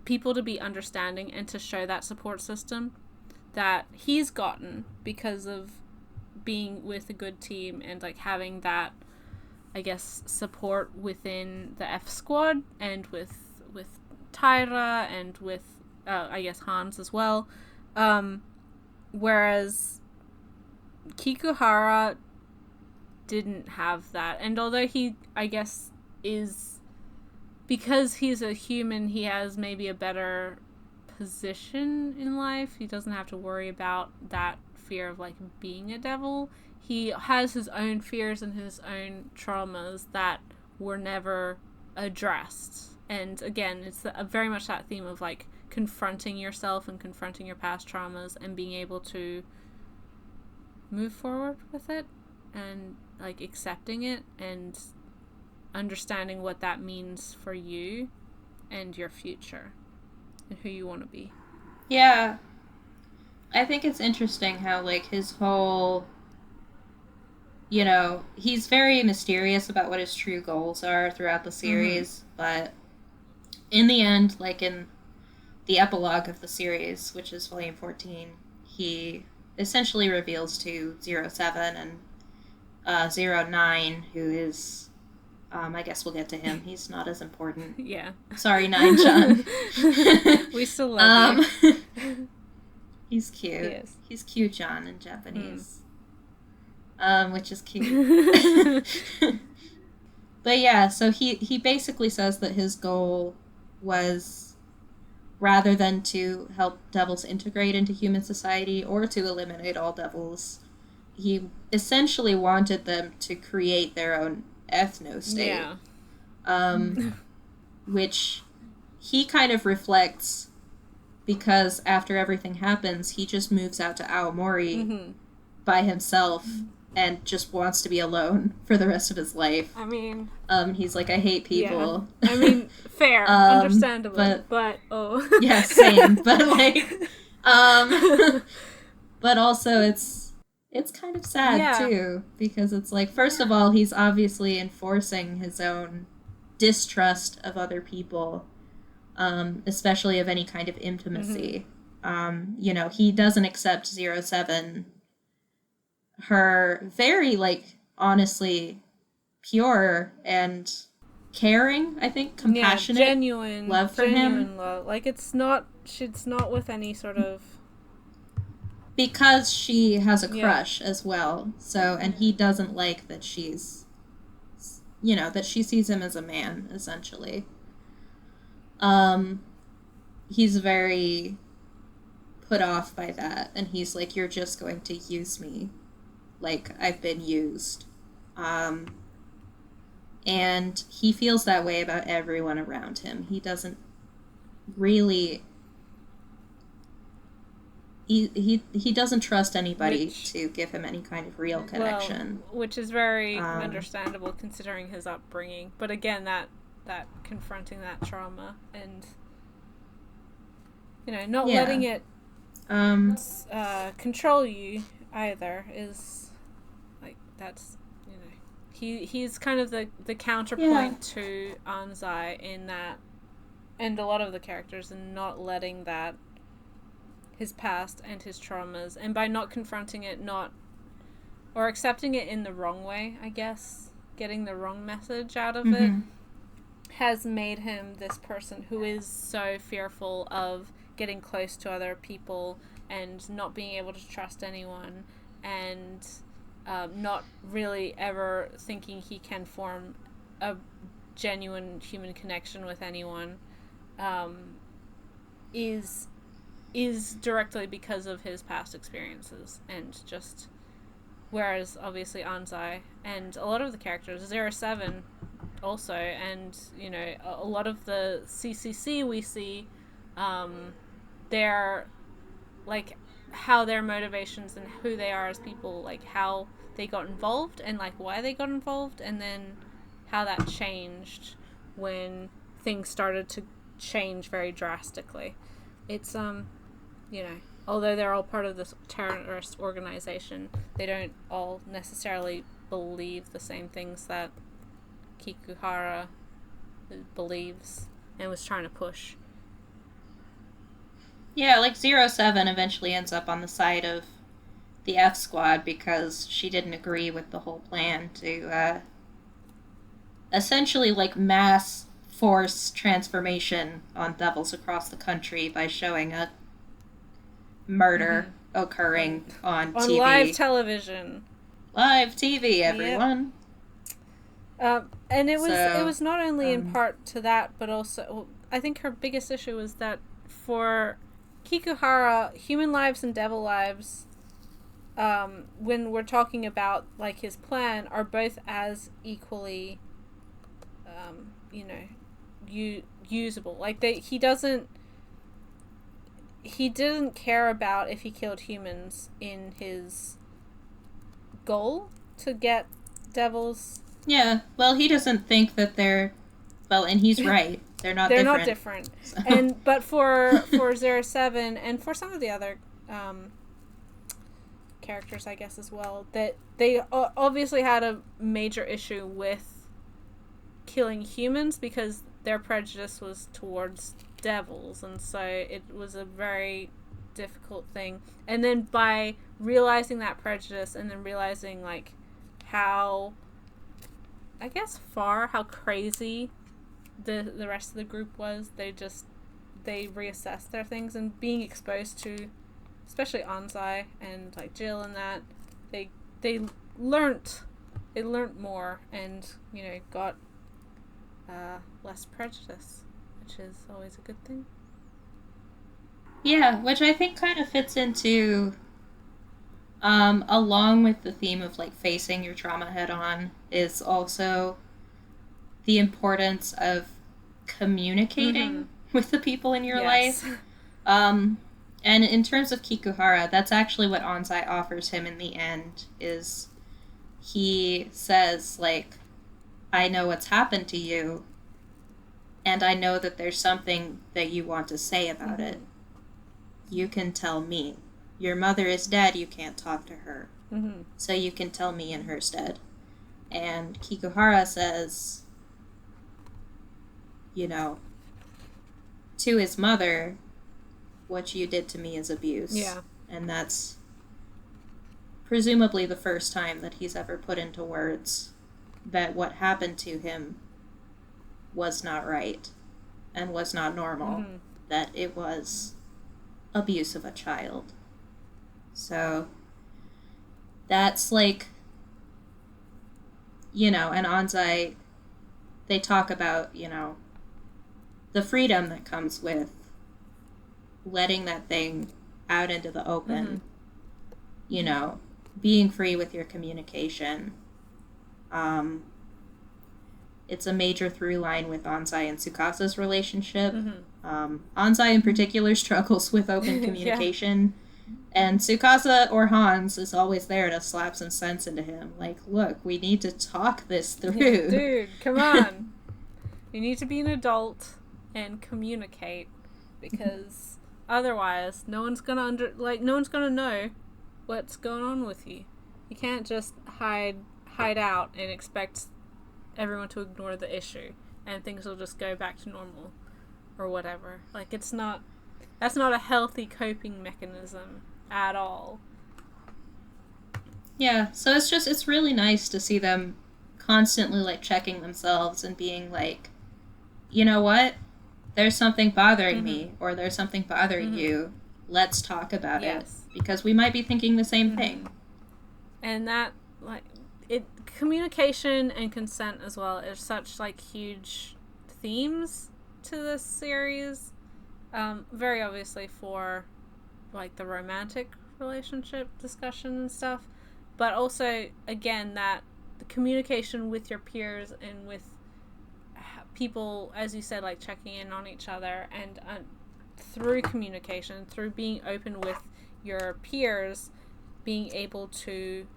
people to be understanding and to show that support system that he's gotten because of being with a good team and, like, having that, I guess, support within the F squad and with Taira and with I guess Hans as well. Whereas Kikuhara didn't have that. And although he, I guess, is... Because he's a human, he has maybe a better position in life. He doesn't have to worry about that fear of, like, being a devil. He has his own fears and his own traumas that were never addressed. And again, it's very much that theme of, like, confronting yourself and confronting your past traumas and being able to move forward with it and, like, accepting it and understanding what that means for you and your future and who you want to be. Yeah. I think it's interesting how, like, his whole, you know, he's very mysterious about what his true goals are throughout the series, but in the end, like, in the epilogue of the series, which is volume 14, he essentially reveals to 07 and 09, who is I guess we'll get to him. He's not as important. Yeah. Sorry, 9chan. We still love you. He's cute. He is. He's cute-chan in Japanese. Which is cute. But yeah, so he basically says that his goal was, rather than to help devils integrate into human society or to eliminate all devils, he essentially wanted them to create their own ethno-state. Yeah. Which he kind of reflects because after everything happens, he just moves out to Aomori by himself and just wants to be alone for the rest of his life. I mean... he's like, I hate people. Yeah. I mean, fair. Understandable. But oh. Yeah, same. But, like... but also, it's kind of sad, too. Because it's like, first of all, he's obviously enforcing his own distrust of other people. Especially of any kind of intimacy. You know, he doesn't accept 07... her very, like, honestly pure and caring, I think, compassionate, genuine love for him. Love. Like, it's not with any sort of... Because she has a crush as well, so, and he doesn't like that she's, you know, that she sees him as a man, essentially. He's very put off by that, and he's like, you're just going to use me like I've been used. And he feels that way about everyone around him. He doesn't really... He doesn't trust anybody to give him any kind of real connection. Well, which is very understandable considering his upbringing. But again, that confronting that trauma and, you know, not letting it control you either is... That's, you know, he's kind of the counterpoint to Anzai in that, and a lot of the characters, in not letting that, his past and his traumas, and by not confronting it, or accepting it in the wrong way, I guess, getting the wrong message out of it, has made him this person who is so fearful of getting close to other people and not being able to trust anyone, and not really ever thinking he can form a genuine human connection with anyone, is directly because of his past experiences, and just, whereas obviously Anzai and a lot of the characters, 07 also, and, you know, a lot of the CCC we see, they're, like, how their motivations and who they are as people, like how they got involved and like why they got involved, and then how that changed when things started to change very drastically. It's you know, although they're all part of this terrorist organization, they don't all necessarily believe the same things that Kikuhara believes and was trying to push. Yeah, like 07 eventually ends up on the side of the F Squad because she didn't agree with the whole plan to essentially like mass force transformation on devils across the country by showing a murder occurring on TV. Live television. Live TV, everyone. Yep. And it was not only in part to that, but also I think her biggest issue was that for Kikuhara, human lives and devil lives, when we're talking about like his plan, are both as equally, you know, usable. Like he didn't care about if he killed humans in his goal to get devils. Yeah, well, he doesn't think that they're, well, and he's right. They're not different. So. But for 07 and for some of the other characters, I guess, as well, that they obviously had a major issue with killing humans because their prejudice was towards devils, and so it was a very difficult thing. And then by realizing that prejudice and then realizing like how I guess, far how crazy the rest of the group was. They reassessed their things, and being exposed to, especially Anzai and like Jill and that, they learnt more, and got less prejudice, which is always a good thing. Yeah, which I think kind of fits into, along with the theme of like facing your trauma head on, is also the importance of communicating with the people in your life. And in terms of Kikuhara, that's actually what Anzai offers him in the end, is he says, like, I know what's happened to you, and I know that there's something that you want to say about it. You can tell me. Your mother is dead, you can't talk to her. So you can tell me in her stead. And Kikuhara says, to his mother, what you did to me is abuse. Yeah. And that's presumably the first time that he's ever put into words that what happened to him was not right and was not normal. That it was abuse of a child. So that's like, and Anzai, they talk about, the freedom that comes with letting that thing out into the open, being free with your communication. It's a major through line with Anzai and Tsukasa's relationship. Anzai in particular struggles with open communication, and Tsukasa or Hans is always there to slap some sense into him. Like, look, we need to talk this through. Dude, come on. You need to be an adult and communicate, because otherwise no one's gonna know what's going on with you. You can't just hide out and expect everyone to ignore the issue and things will just go back to normal or whatever. Like, that's not a healthy coping mechanism at all. Yeah, so it's really nice to see them constantly like checking themselves and being like, you know what? There's something bothering me, or there's something bothering you. Let's talk about it, because we might be thinking the same thing. And that, like, communication and consent as well is such like huge themes to this series. Very obviously for like the romantic relationship discussion and stuff, but also again that the communication with your peers and with people, as you said, like checking in on each other, and through communication, through being open with your peers, being able to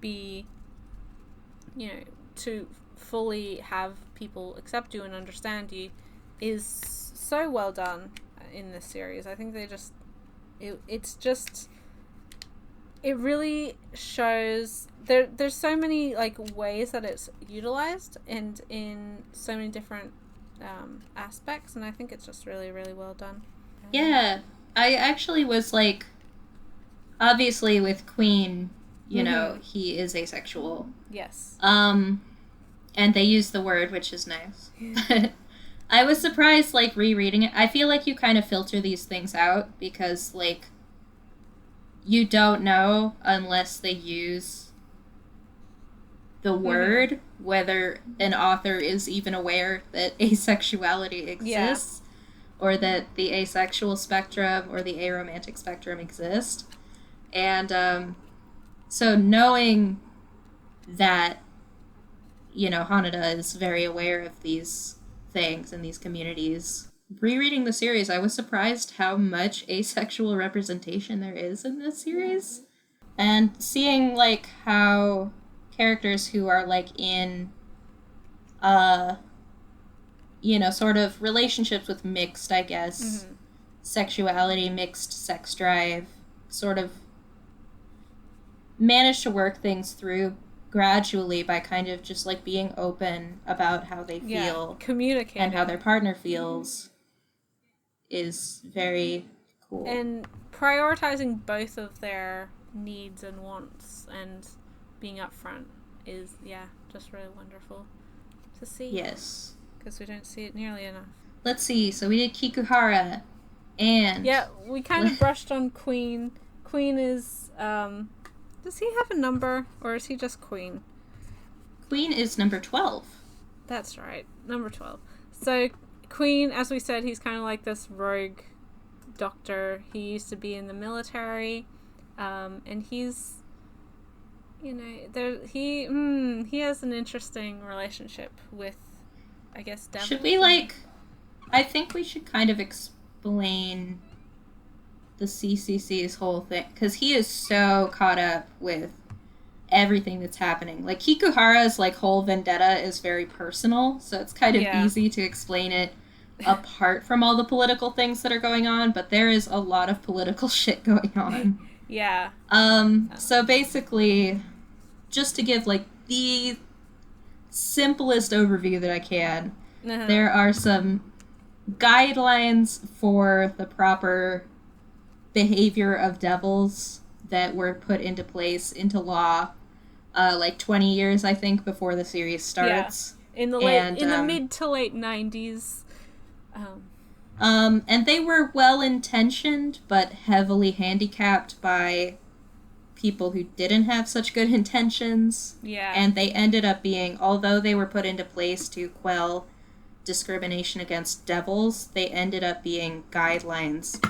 be, to fully have people accept you and understand you, is so well done in this series. I think it really shows there's so many like ways that it's utilized and in so many different aspects, and I think it's just really, really well done. Yeah, I actually was like, obviously with Queen, he is asexual. Yes. And they use the word, which is nice. I was surprised, like, rereading it. I feel like you kind of filter these things out because, like, you don't know unless they use the word whether an author is even aware that asexuality exists, or that the asexual spectrum or the aromantic spectrum exist. And so knowing that, Hanada is very aware of these things in these communities, rereading the series, I was surprised how much asexual representation there is in this series. And seeing, like, how characters who are, like, in, sort of relationships with mixed, I guess, sexuality, mixed sex drive, sort of manage to work things through gradually by kind of just, like, being open about how they feel. Communicating. And how their partner feels is very cool. And prioritizing both of their needs and wants and being upfront is, just really wonderful to see. Yes. Because we don't see it nearly enough. Let's see. So we did Kikuhara, and... Yeah, we kind of brushed on Queen. Queen is, does he have a number, or is he just Queen? Queen is number 12. That's right, number 12. So, Queen, as we said, he's kind of like this rogue doctor. He used to be in the military, and he's, he has an interesting relationship with, I guess, devils. Should we, I think we should kind of explain the CCC's whole thing, because he is so caught up with everything that's happening. Like, Kikuhara's, whole vendetta is very personal, so it's kind of easy to explain it apart from all the political things that are going on, but there is a lot of political shit going on. Yeah. So basically, just to give, the simplest overview that I can, there are some guidelines for the proper behavior of devils that were put into place, into law, 20 years, I think, before the series starts. Yeah. In the mid to late 90s. And they were well-intentioned, but heavily handicapped by people who didn't have such good intentions. Yeah. And they ended up being, although they were put into place to quell discrimination against devils, they ended up being guidelines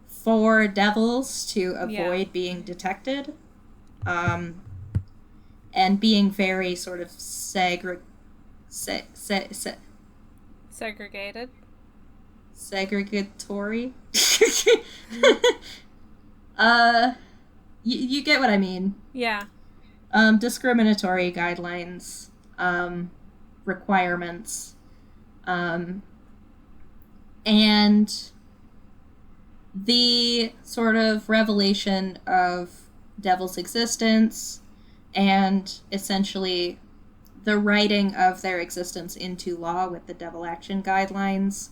for devils to avoid being detected, and being very sort of segregated. Segregatory. You get what I mean. Yeah. Discriminatory guidelines, requirements, and the sort of revelation of Devil's existence and essentially the writing of their existence into law with the Devil Action Guidelines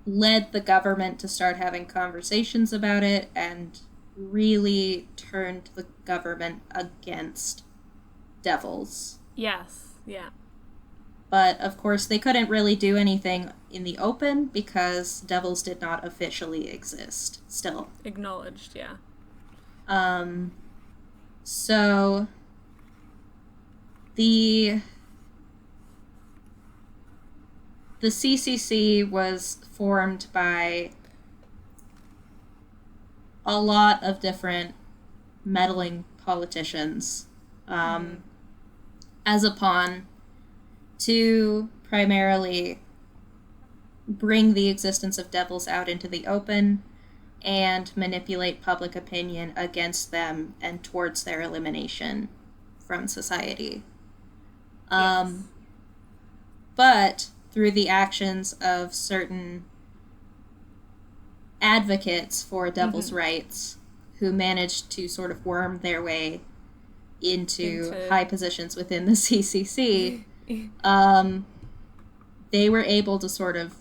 led the government to start having conversations about it and really turned the government against devils. Yes, yeah. But, of course, they couldn't really do anything in the open because devils did not officially exist still. Acknowledged, yeah. So the CCC was formed by a lot of different meddling politicians, as a pawn to primarily bring the existence of devils out into the open and manipulate public opinion against them and towards their elimination from society. Yes. But through the actions of certain advocates for devils' rights who managed to sort of worm their way into high positions within the CCC, they were able to sort of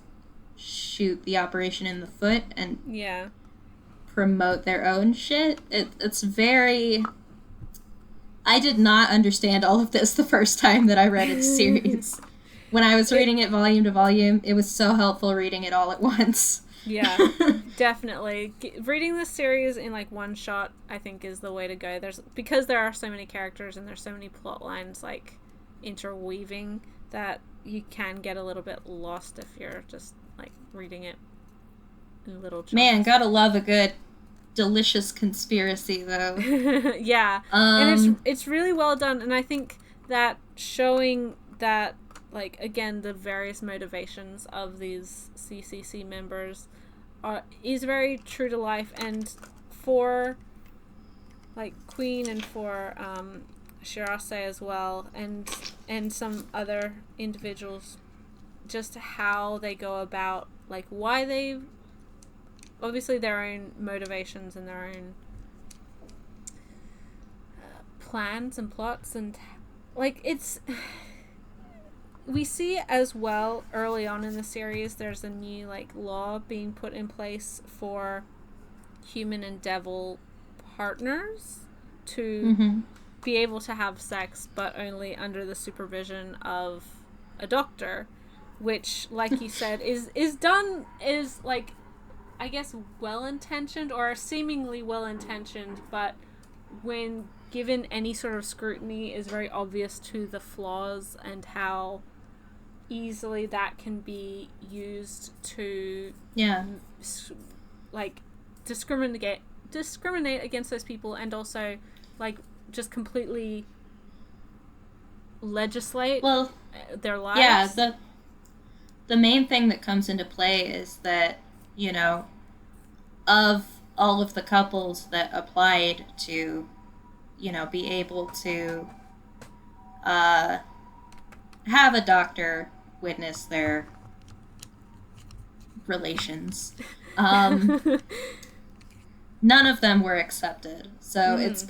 shoot the operation in the foot and promote their own shit. It's very... I did not understand all of this the first time that I read the series. When I was reading it volume to volume, it was so helpful reading it all at once. Yeah, definitely. Reading this series in one shot, I think, is the way to go. Because there are so many characters and there's so many plot lines interweaving that you can get a little bit lost if you're just reading it in little chunks. Man, gotta love a good delicious conspiracy though. Yeah. And it's really well done, and I think that showing that again, the various motivations of these CCC members is very true to life, and for Queen and for Shirase as well, and some other individuals, just how they go about why they obviously their own motivations and their own plans and plots, and it's we see as well early on in the series there's a new law being put in place for human and devil partners to be able to have sex, but only under the supervision of a doctor, which, like you said, is like, I guess, well-intentioned or seemingly well-intentioned, but when given any sort of scrutiny is very obvious to the flaws and how easily that can be used to like discriminate against those people, and also like just completely legislate their lives. Yeah, the main thing that comes into play is that, of all of the couples that applied to, be able to have a doctor witness their relations, none of them were accepted. So it's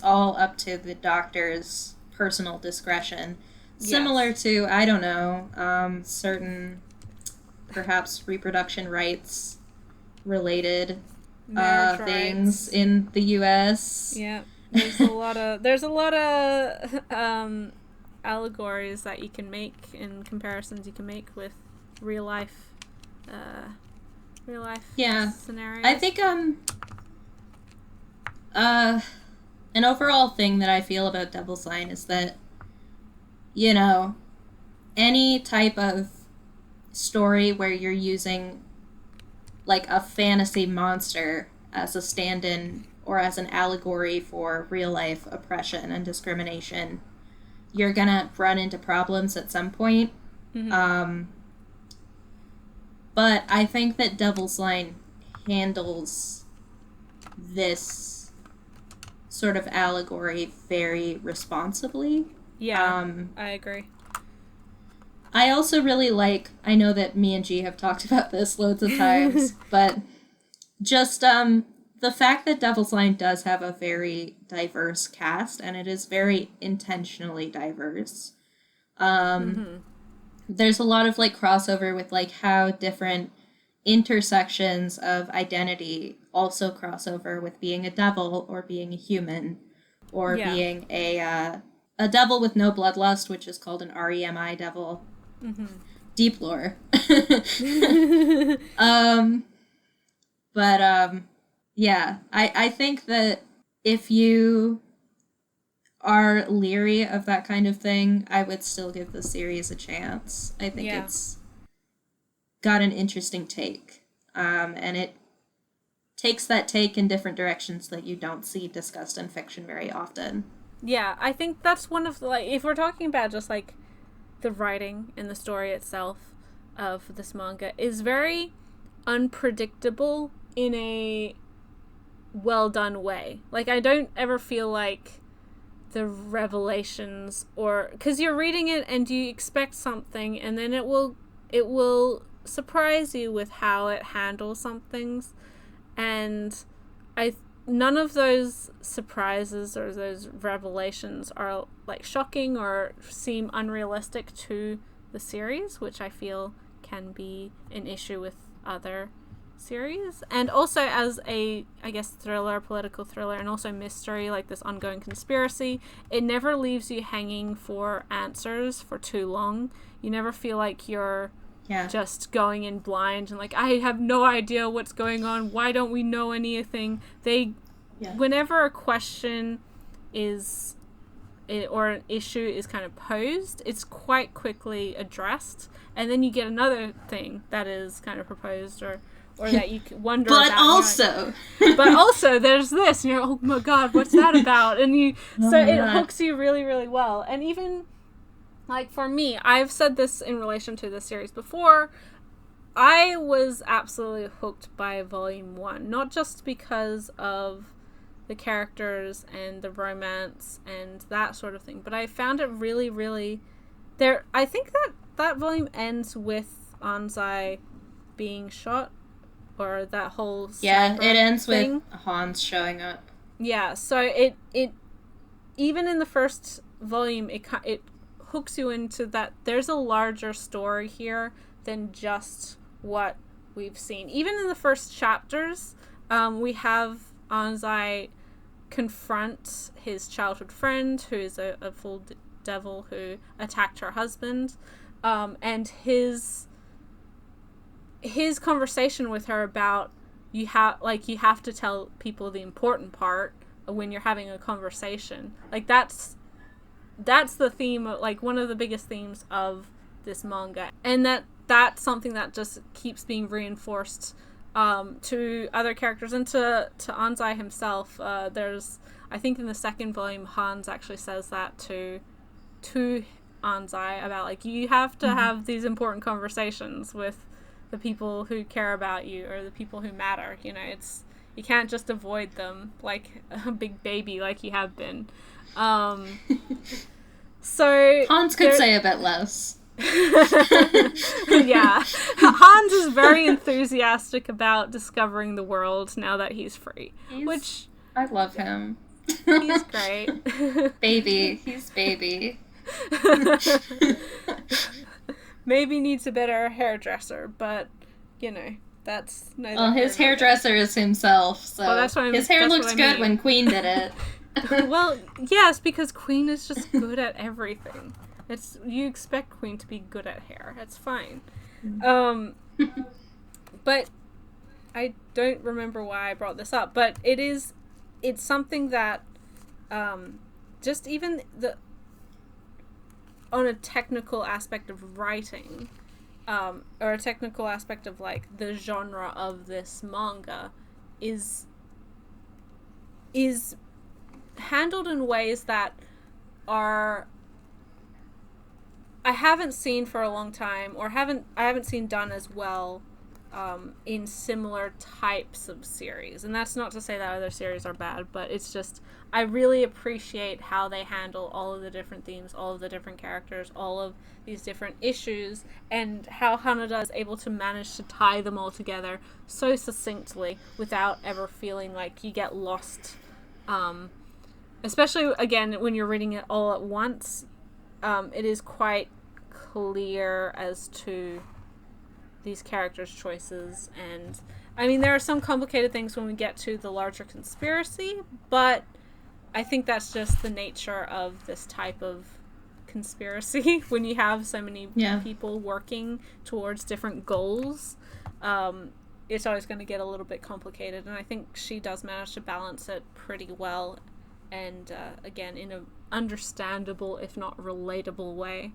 all up to the doctor's personal discretion. Similar to, I don't know, certain perhaps reproduction rights related things in the U.S. Yeah, there's a lot of allegories that you can make and comparisons you can make with real life scenarios. I think an overall thing that I feel about Devil's Line is that, any type of story where you're using like a fantasy monster as a stand-in or as an allegory for real life oppression and discrimination, you're gonna run into problems at some point. But I think that Devil's Line handles this sort of allegory very responsibly. Yeah, I agree. I also really I know that me and G have talked about this loads of times, but just the fact that Devil's Line does have a very diverse cast, and it is very intentionally diverse. There's a lot of like crossover with like how different intersections of identity also cross over with being a devil or being a human or being a devil with no bloodlust, which is called an REMI devil. Deep lore. Yeah, I think that if you are leery of that kind of thing, I would still give the series a chance. I think it's got an interesting take. And it takes that take in different directions that you don't see discussed in fiction very often. Yeah, I think that's one of the, like, if we're talking about just like the writing and the story itself of this manga is very unpredictable in a well done way. Like, I don't ever feel like the revelations, or because you're reading it and you expect something, and then it will surprise you with how it handles some things, and none of those surprises or those revelations are like shocking or seem unrealistic to the series, which I feel can be an issue with other series. And also as a, I guess, thriller, political thriller, and also mystery, like this ongoing conspiracy, it never leaves you hanging for answers for too long. You never feel like you're just going in blind and like, I have no idea what's going on. Why don't we know anything? Whenever a question or an issue is kind of posed, it's quite quickly addressed, and then you get another thing that is kind of proposed or that you wonder but about. But also there's this, and you're, oh my god, what's that about? And it hooks you really, really well. And even like for me, I've said this in relation to the series before, I was absolutely hooked by Volume 1, not just because of the characters and the romance and that sort of thing, but I found it really, really I think that volume ends with Anzai being shot, or that whole it ends thing with Hans showing up. Yeah, so it even in the first volume, it hooks you into that there's a larger story here than just what we've seen. Even in the first chapters, we have Anzai confront his childhood friend, who is a full devil who attacked her husband, and his conversation with her about you have to tell people the important part when you're having a conversation. Like that's the theme, like one of the biggest themes of this manga, and that's something that just keeps being reinforced to other characters and to Anzai himself. There's, I think in the second volume, Hans actually says that to Anzai about like you have to have these important conversations with the people who care about you or the people who matter. You know, you can't just avoid them like a big baby like you have been. So Hans could say a bit less. Yeah, Hans is very enthusiastic about discovering the world now that he's free. Which I love him. He's great. He's baby. Maybe needs a better hairdresser, but you know that's neither. Well, his hairdresser is himself, so well, his hair looks good when Queen did it. Well, yes, because Queen is just good at everything. You expect Queen to be good at hair. It's fine. But I don't remember why I brought this up. But it's something that just even on a technical aspect of writing, or a technical aspect of like the genre of this manga is handled in ways that are I haven't seen for a long time, or I haven't seen done as well in similar types of series. And that's not to say that other series are bad, but it's just I really appreciate how they handle all of the different themes, all of the different characters, all of these different issues, and how Hanada is able to manage to tie them all together so succinctly without ever feeling like you get lost. Especially, again, when you're reading it all at once, it is quite clear as to these characters' choices. And, I mean, there are some complicated things when we get to the larger conspiracy, but I think that's just the nature of this type of conspiracy. When you have so many people working towards different goals, it's always going to get a little bit complicated. And I think she does manage to balance it pretty well. And again, in an understandable, if not relatable way.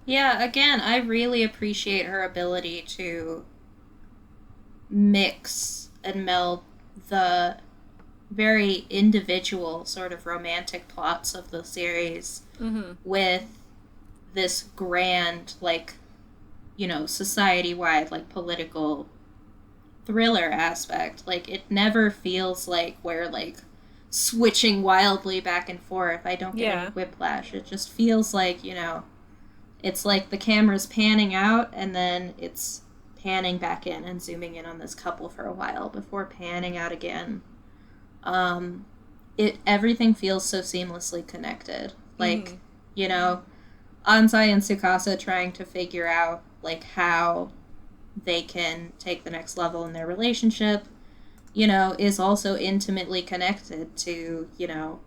Yeah, again, I really appreciate her ability to mix and meld the very individual sort of romantic plots of the series with this grand, like, you know, society-wide, like, political thriller aspect. Like, it never feels like we're, like, switching wildly back and forth. I don't get any whiplash. It just feels like, you know, it's like the camera's panning out and then it's panning back in and zooming in on this couple for a while before panning out again. Everything feels so seamlessly connected. Like, you know, Anzai and Tsukasa trying to figure out, like, how they can take the next level in their relationship, you know, is also intimately connected to, you know,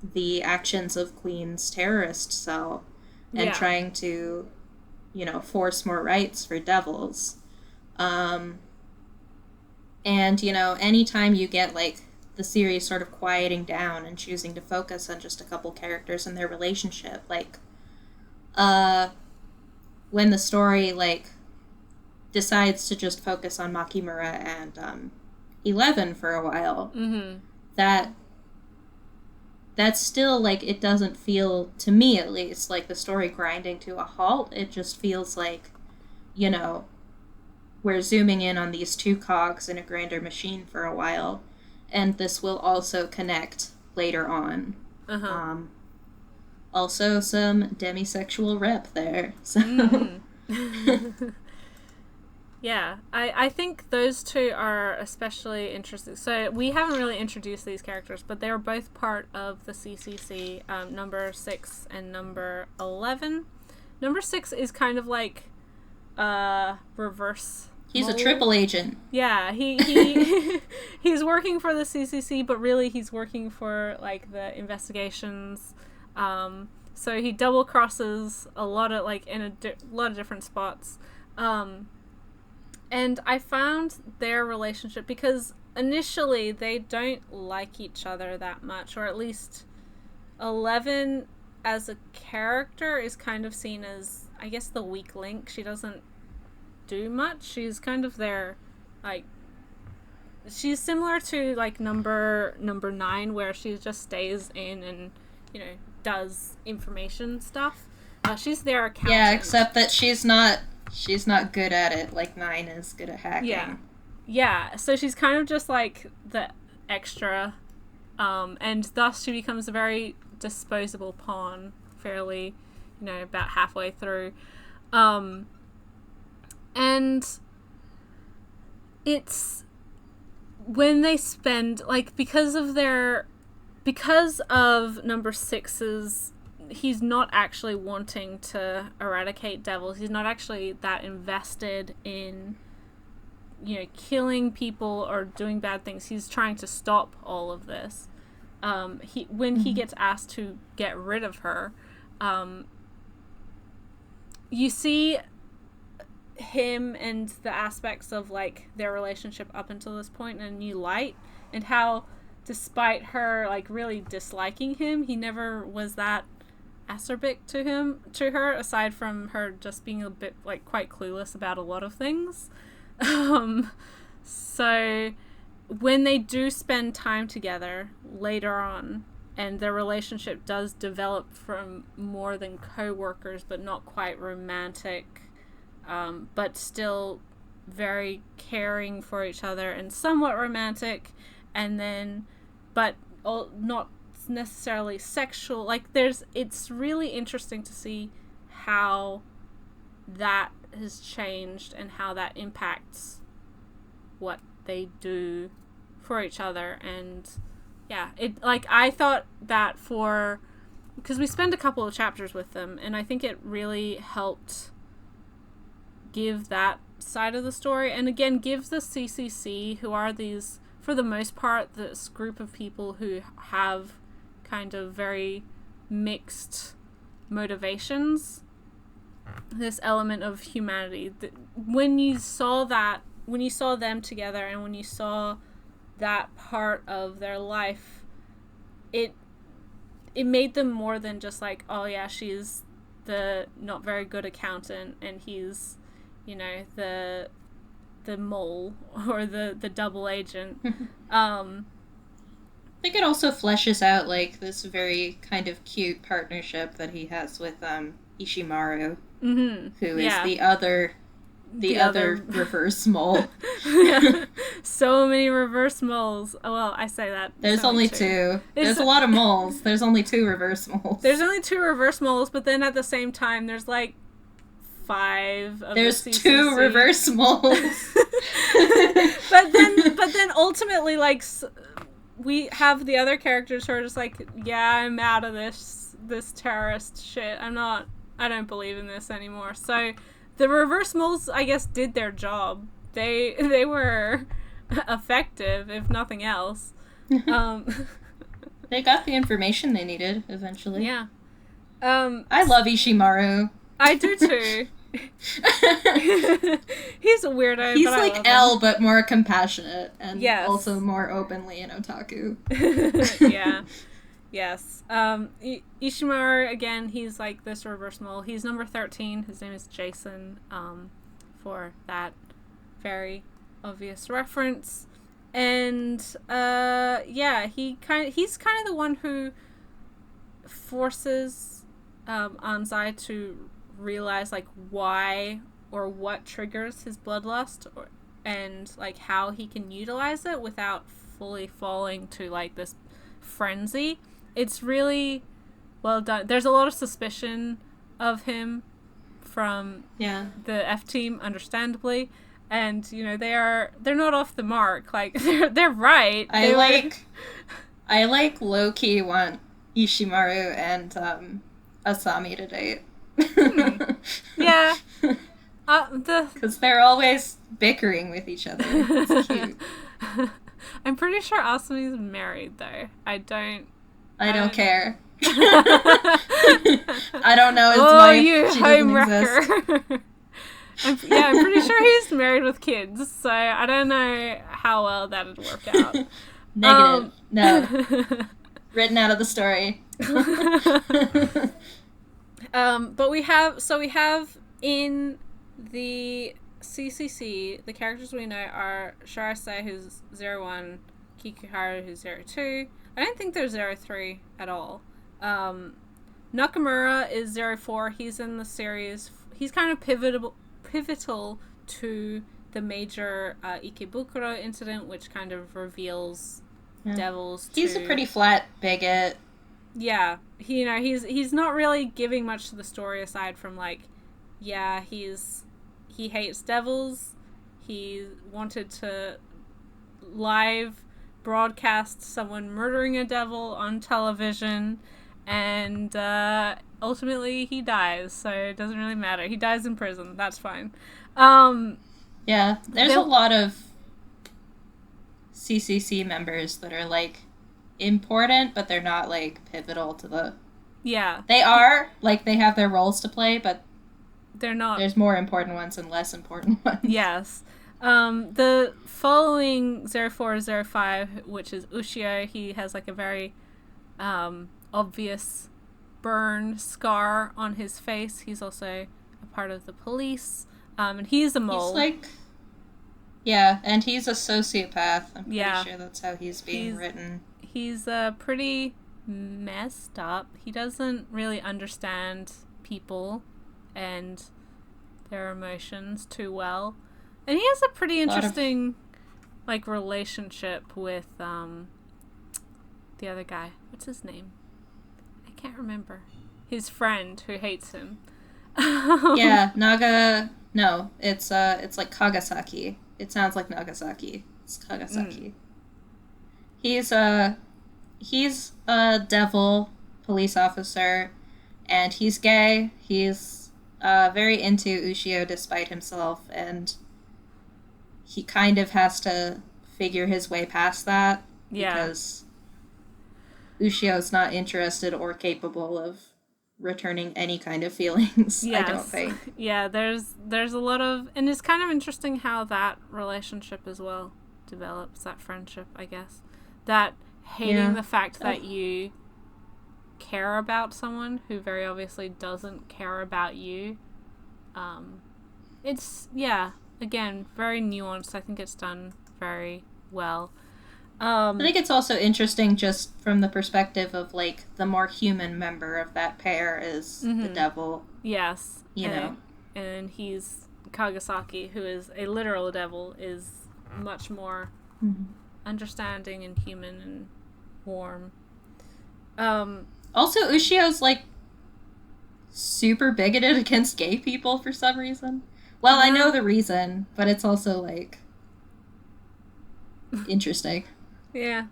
the actions of Queen's terrorist cell and trying to, you know, force more rights for devils. And, you know, anytime you get, like, the series sort of quieting down and choosing to focus on just a couple characters and their relationship, like, when the story, like, decides to just focus on Makimura and, 11 for a while, that's still, like, it doesn't feel, to me at least, like the story grinding to a halt. It just feels like, you know, we're zooming in on these two cogs in a grander machine for a while, and this will also connect later on. Also some demisexual rep there, so... Yeah, I think those two are especially interesting. So we haven't really introduced these characters, but they're both part of the CCC, number 6 and number 11. Number 6 is kind of like reverse. He's a triple agent. Yeah, he he's working for the CCC, but really he's working for like the investigations. So he double crosses a lot of like in a lot of different spots. And I found their relationship, because initially they don't like each other that much, or at least 11 as a character is kind of seen as, I guess, the weak link. She doesn't do much. She's kind of their, like, she's similar to like number 9, where she just stays in and, you know, does information stuff. She's their accountant. Yeah, except that she's not good at it like 9 is good at hacking. Yeah, so she's kind of just like the extra, and thus she becomes a very disposable pawn fairly, you know, about halfway through. And it's when they spend, like, because of number 6's, he's not actually wanting to eradicate devils. He's not actually that invested in, you know, killing people or doing bad things. He's trying to stop all of this. He gets asked to get rid of her, you see him and the aspects of like their relationship up until this point in a new light, and how despite her like really disliking him, he never was that acerbic to her, aside from her just being a bit like quite clueless about a lot of things. So when they do spend time together later on, and their relationship does develop from more than co-workers, but not quite romantic, but still very caring for each other and somewhat romantic, and then but not necessarily sexual. Like it's really interesting to see how that has changed and how that impacts what they do for each other. And yeah, it, like, I thought that because we spend a couple of chapters with them, and I think it really helped give that side of the story, and again give the CCC, who are these, for the most part, this group of people who have kind of very mixed motivations, this element of humanity. When you saw them together, and when you saw that part of their life, it made them more than just like, oh yeah, she's the not very good accountant, and he's, you know, the mole or the double agent. I think it also fleshes out like this very kind of cute partnership that he has with Ishimaru, who is the other reverse mole. Yeah. So many reverse moles. Oh, well, I say that. There's only two. There's a lot of moles. There's only 2 reverse moles. There's only 2 reverse moles, but then at the same time, there's like 5 of There's the CCC. 2 reverse moles. but then ultimately, like, we have the other characters who are just like, yeah, I'm out of this terrorist shit. I don't believe in this anymore. So the reverse moles, I guess, did their job. They were effective, if nothing else. They got the information they needed eventually. Yeah. I love Ishimaru. I do too. He's a weirdo. He's but like L, but more compassionate, and also more openly an otaku. Yeah. Yes. Ishimaru, again, he's like this reverse mole. He's number 13. His name is Jason, for that very obvious reference. And yeah, he's kind of the one who forces Anzai to realize like why or what triggers his bloodlust, and like how he can utilize it without fully falling to like this frenzy. It's really well done. There's a lot of suspicion of him from the F team, understandably, and you know they're not off the mark. Like they're right. I low-key want Ishimaru and Asami to date. Yeah. The Because they're always bickering with each other. It's cute. I'm pretty sure Asumi's married though. I don't care. I don't know his oh, wife. you She home doesn't exist. wrecker. I'm pretty sure he's married with kids, so I don't know how well that'd work out. Negative. No. Written out of the story. But we have in the CCC, the characters we know are Sharase, who's 01, Kikuharu, who's 02. I don't think there's 03 at all. Nakamura is 04. He's in the series. He's kind of pivotal to the major Ikebukuro incident, which kind of reveals devils. He's a pretty flat bigot. Yeah, he's not really giving much to the story aside from like, yeah, he hates devils. He wanted to live broadcast someone murdering a devil on television, and ultimately he dies, so it doesn't really matter. He dies in prison. That's fine. Yeah, there's a lot of CCC members that are like important, but they're not like pivotal to the. Yeah, they are like they have their roles to play, but they're not. There's more important ones and less important ones. Yes. The following 0405, which is Ushio, he has like a very obvious burn scar on his face. He's also a part of the police. And he's a mole. He's like, yeah, and he's a sociopath. I'm pretty sure that's how he's written. He's pretty messed up. He doesn't really understand people and their emotions too well. And he has a pretty interesting like relationship with the other guy. What's his name? I can't remember. His friend who hates him. Yeah, Naga. No, it's like Kagasaki. It sounds like Nagasaki. It's Kagasaki. He's a devil police officer, and he's gay. He's very into Ushio despite himself, and he kind of has to figure his way past that because Ushio's not interested or capable of returning any kind of feelings. Yes. I don't think. Yeah, there's a lot of, and it's kind of interesting how that relationship as well develops, that friendship, I guess. That hating the fact that you care about someone who very obviously doesn't care about you. It's, again, very nuanced. I think it's done very well. I think it's also interesting just from the perspective of, like, the more human member of that pair is the devil. Yes. You know? And he's Kagasaki, who is a literal devil, is much more understanding and human and warm. Also, Ushio's, like, super bigoted against gay people for some reason. Well, I know the reason, but it's also, like, interesting. Yeah.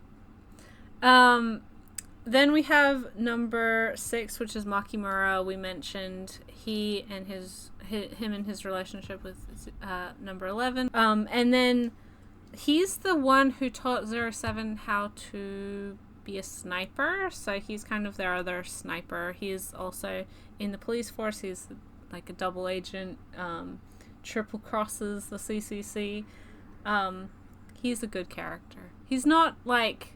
Then we have number 6, which is Makimura. We mentioned him and his relationship with number 11. And then he's the one who taught 07 how to be a sniper. So he's kind of their other sniper. He's also in the police force. He's like a double agent. Triple crosses the CCC. He's a good character. He's not, like...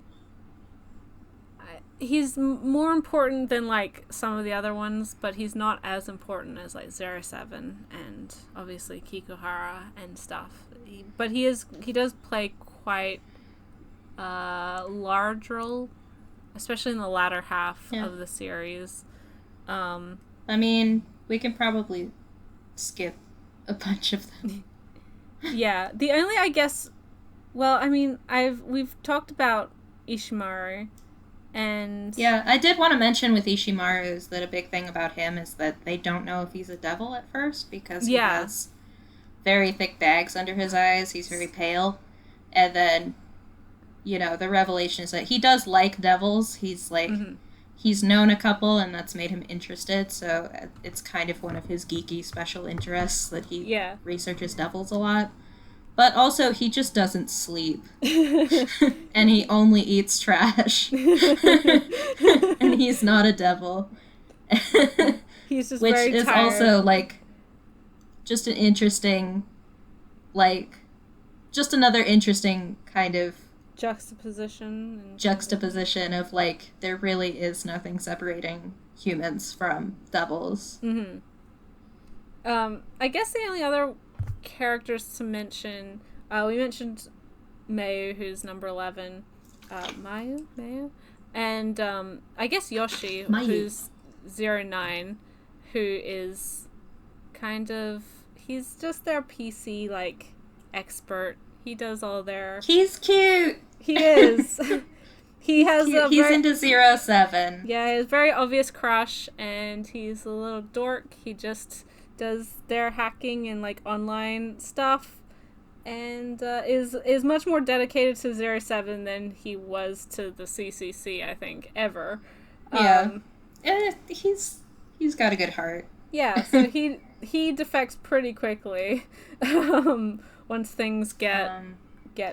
He's more important than, like, some of the other ones, but he's not as important as, like, 07 and, obviously, Kikuhara and stuff. But he does play quite a large role, especially in the latter half of the series. I mean, we can probably skip a bunch of them. Yeah. The only, I guess... Well, I mean, we've talked about Ishimaru, and... Yeah, I did want to mention with Ishimaru is that a big thing about him is that they don't know if he's a devil at first, because he has very thick bags under his eyes, he's very pale, and then, the revelation is that he does like devils, he's like, he's known a couple, and that's made him interested, so it's kind of one of his geeky special interests that he researches devils a lot. But also, he just doesn't sleep. And he only eats trash. And he's not a devil. He's just Which very is tired. Also, like, just an interesting, like, just another interesting kind of juxtaposition of, like, there really is nothing separating humans from devils. Mm-hmm. I guess the only other characters to mention, we mentioned Mayu, who's number 11, Mayu, and I guess Yoshi, who's 09, who is kind of, he's just their PC, like, expert. He does all their... He's cute! He is! He has he's into 07. Yeah, he has a very obvious crush, and he's a little dork. He just does their hacking and, like, online stuff, and is much more dedicated to 07 than he was to the CCC, I think, ever. Yeah. He's got a good heart. Yeah, so he defects pretty quickly once things get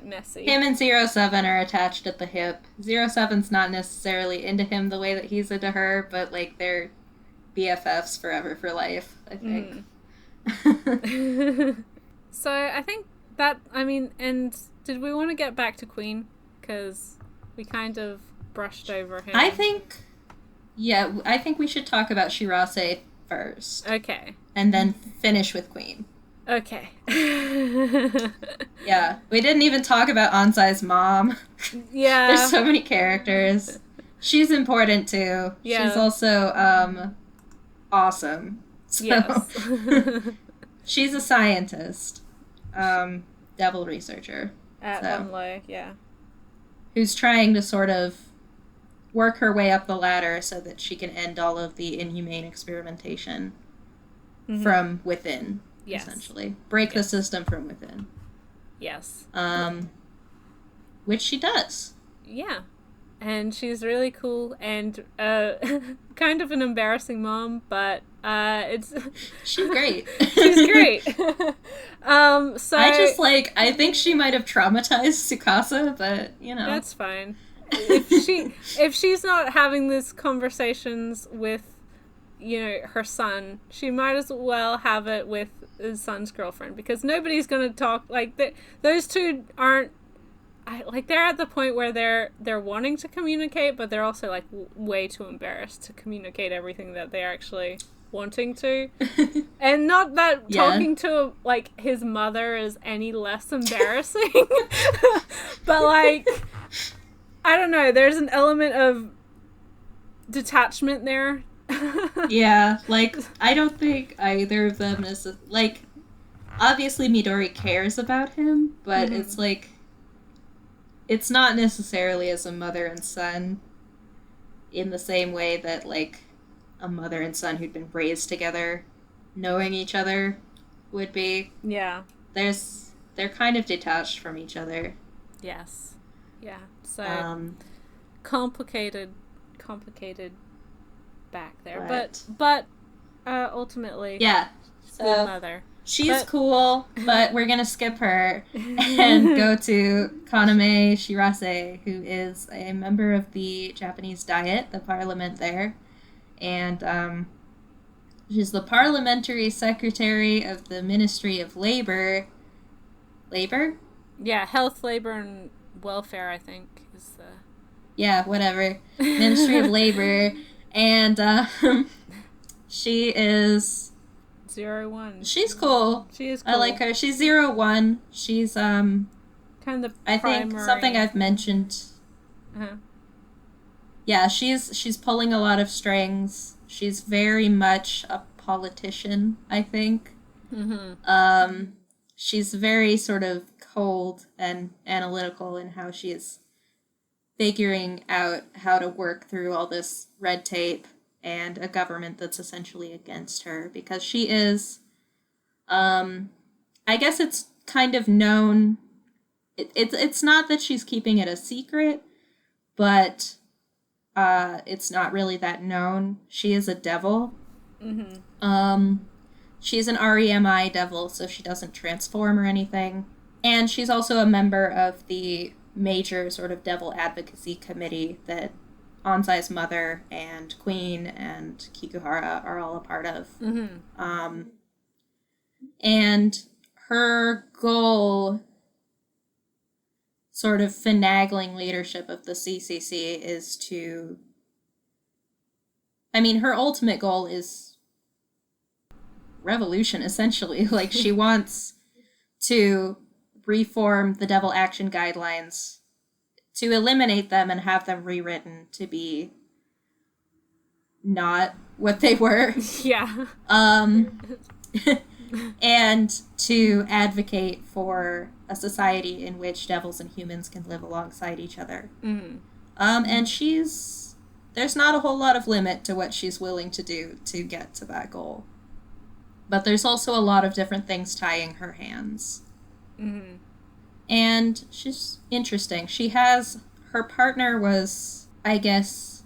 messy. Him and 07 are attached at the hip. 07's not necessarily into him the way that he's into her, but, like, they're BFFs forever for life, I think. So I think that, I mean, and did we want to get back to Queen? Because we kind of brushed over him. I think we should talk about Shirase first. Okay. And then finish with Queen. Okay. Yeah, we didn't even talk about Ansai's mom. Yeah. There's so many characters. She's important too. Yeah. She's also awesome. So, yes. She's a scientist. Devil researcher. At Lumley, yeah. Who's trying to sort of work her way up the ladder so that she can end all of the inhumane experimentation from within. Yes. Essentially. Break the system from within. Yes. Which she does. Yeah. And she's really cool and kind of an embarrassing mom, but it's... She's great. She's great. So I think she might have traumatized Tsukasa, but, you know. That's fine. If she's not having these conversations with, you know, her son, she might as well have it with his son's girlfriend, because nobody's going to talk, like, those two aren't, they're at the point where they're wanting to communicate, but they're also, like, way too embarrassed to communicate everything that they're actually wanting to. And not that talking to, like, his mother is any less embarrassing, but, like, I don't know, there's an element of detachment there. Yeah, like, I don't think either of them is, like, obviously Midori cares about him, but it's, like, it's not necessarily as a mother and son in the same way that, like, a mother and son who'd been raised together, knowing each other, would be. Yeah. They're kind of detached from each other. Yes. Yeah. So, complicated back there. Right. But ultimately, yeah. So good mother. She's cool, but we're gonna skip her and go to Kaname Shirase, who is a member of the Japanese Diet, the parliament there, and she's the parliamentary secretary of the Ministry of Labor. Labor? Yeah, Health, Labor, and Welfare, I think, is the... Yeah, whatever. Ministry of Labor. And she is... 01. She's cool. She is cool. I like her. She's 01. She's, kind of the I think something I've mentioned... Uh-huh. Yeah, she's pulling a lot of strings. She's very much a politician, I think. Mm-hmm. She's very sort of cold and analytical in how she is figuring out how to work through all this red tape and a government that's essentially against her, because she is, I guess it's kind of known, it's not that she's keeping it a secret, but it's not really that known. She is a devil. She's an REMI devil, so she doesn't transform or anything. And she's also a member of the major sort of devil advocacy committee that Ansai's mother and Queen and Kikuhara are all a part of. And her goal, sort of finagling leadership of the CCC, is to... I mean, her ultimate goal is revolution, essentially. Like, she wants to reform the Devil Action Guidelines, to eliminate them and have them rewritten to be not what they were. Yeah. And to advocate for a society in which devils and humans can live alongside each other. And there's not a whole lot of limit to what she's willing to do to get to that goal. But there's also a lot of different things tying her hands. And she's interesting. Her partner was, I guess,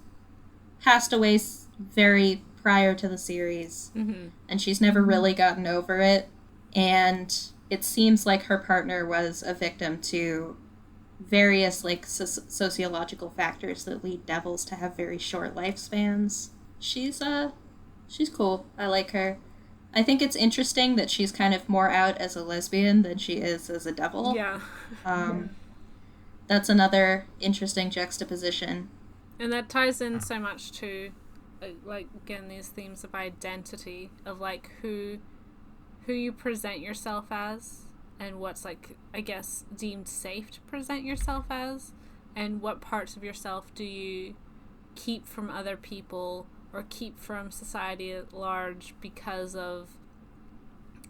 passed away very prior to the series. And she's never really gotten over it. And it seems like her partner was a victim to various, like, sociological factors that lead devils to have very short lifespans. She's cool. I like her. I think it's interesting that she's kind of more out as a lesbian than she is as a devil. Yeah. That's another interesting juxtaposition. And that ties in so much to, like, again, these themes of identity, of, like, who you present yourself as, and what's, like, I guess, deemed safe to present yourself as, and what parts of yourself do you keep from other people or keep from society at large because of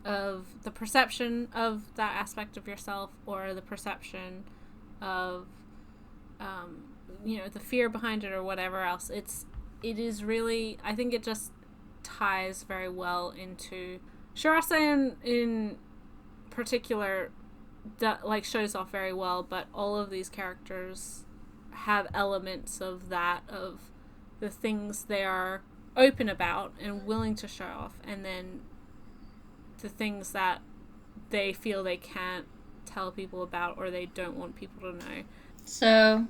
the perception of that aspect of yourself, or the perception of the fear behind it, or whatever else. It is really, I think it just ties very well into Shirase in particular, that, like, shows off very well, but all of these characters have elements of that, of the things they are open about and willing to show off, and then the things that they feel they can't tell people about, or they don't want people to know. So,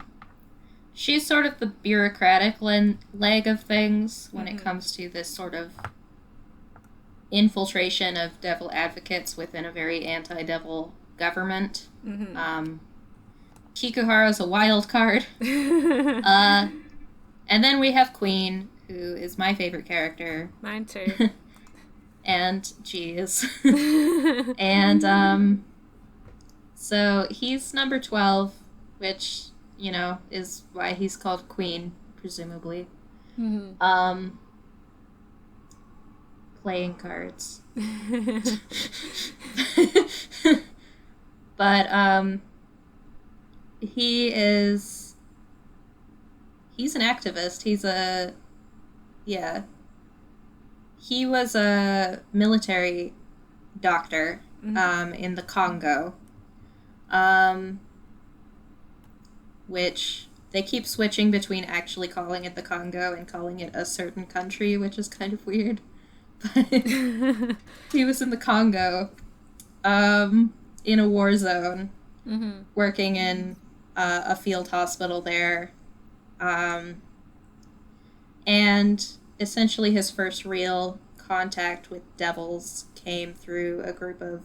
she's sort of the bureaucratic leg of things when it comes to this sort of infiltration of devil advocates within a very anti-devil government. Kikuhara's a wild card. And then we have Queen, who is my favorite character. Mine too. And geez. And so he's number 12, which, is why he's called Queen, presumably. Playing cards. But he's an activist. He was a military doctor in the Congo, which they keep switching between actually calling it the Congo and calling it a certain country, which is kind of weird. But he was in the Congo, in a war zone, working in a field hospital there. And essentially his first real contact with devils came through a group of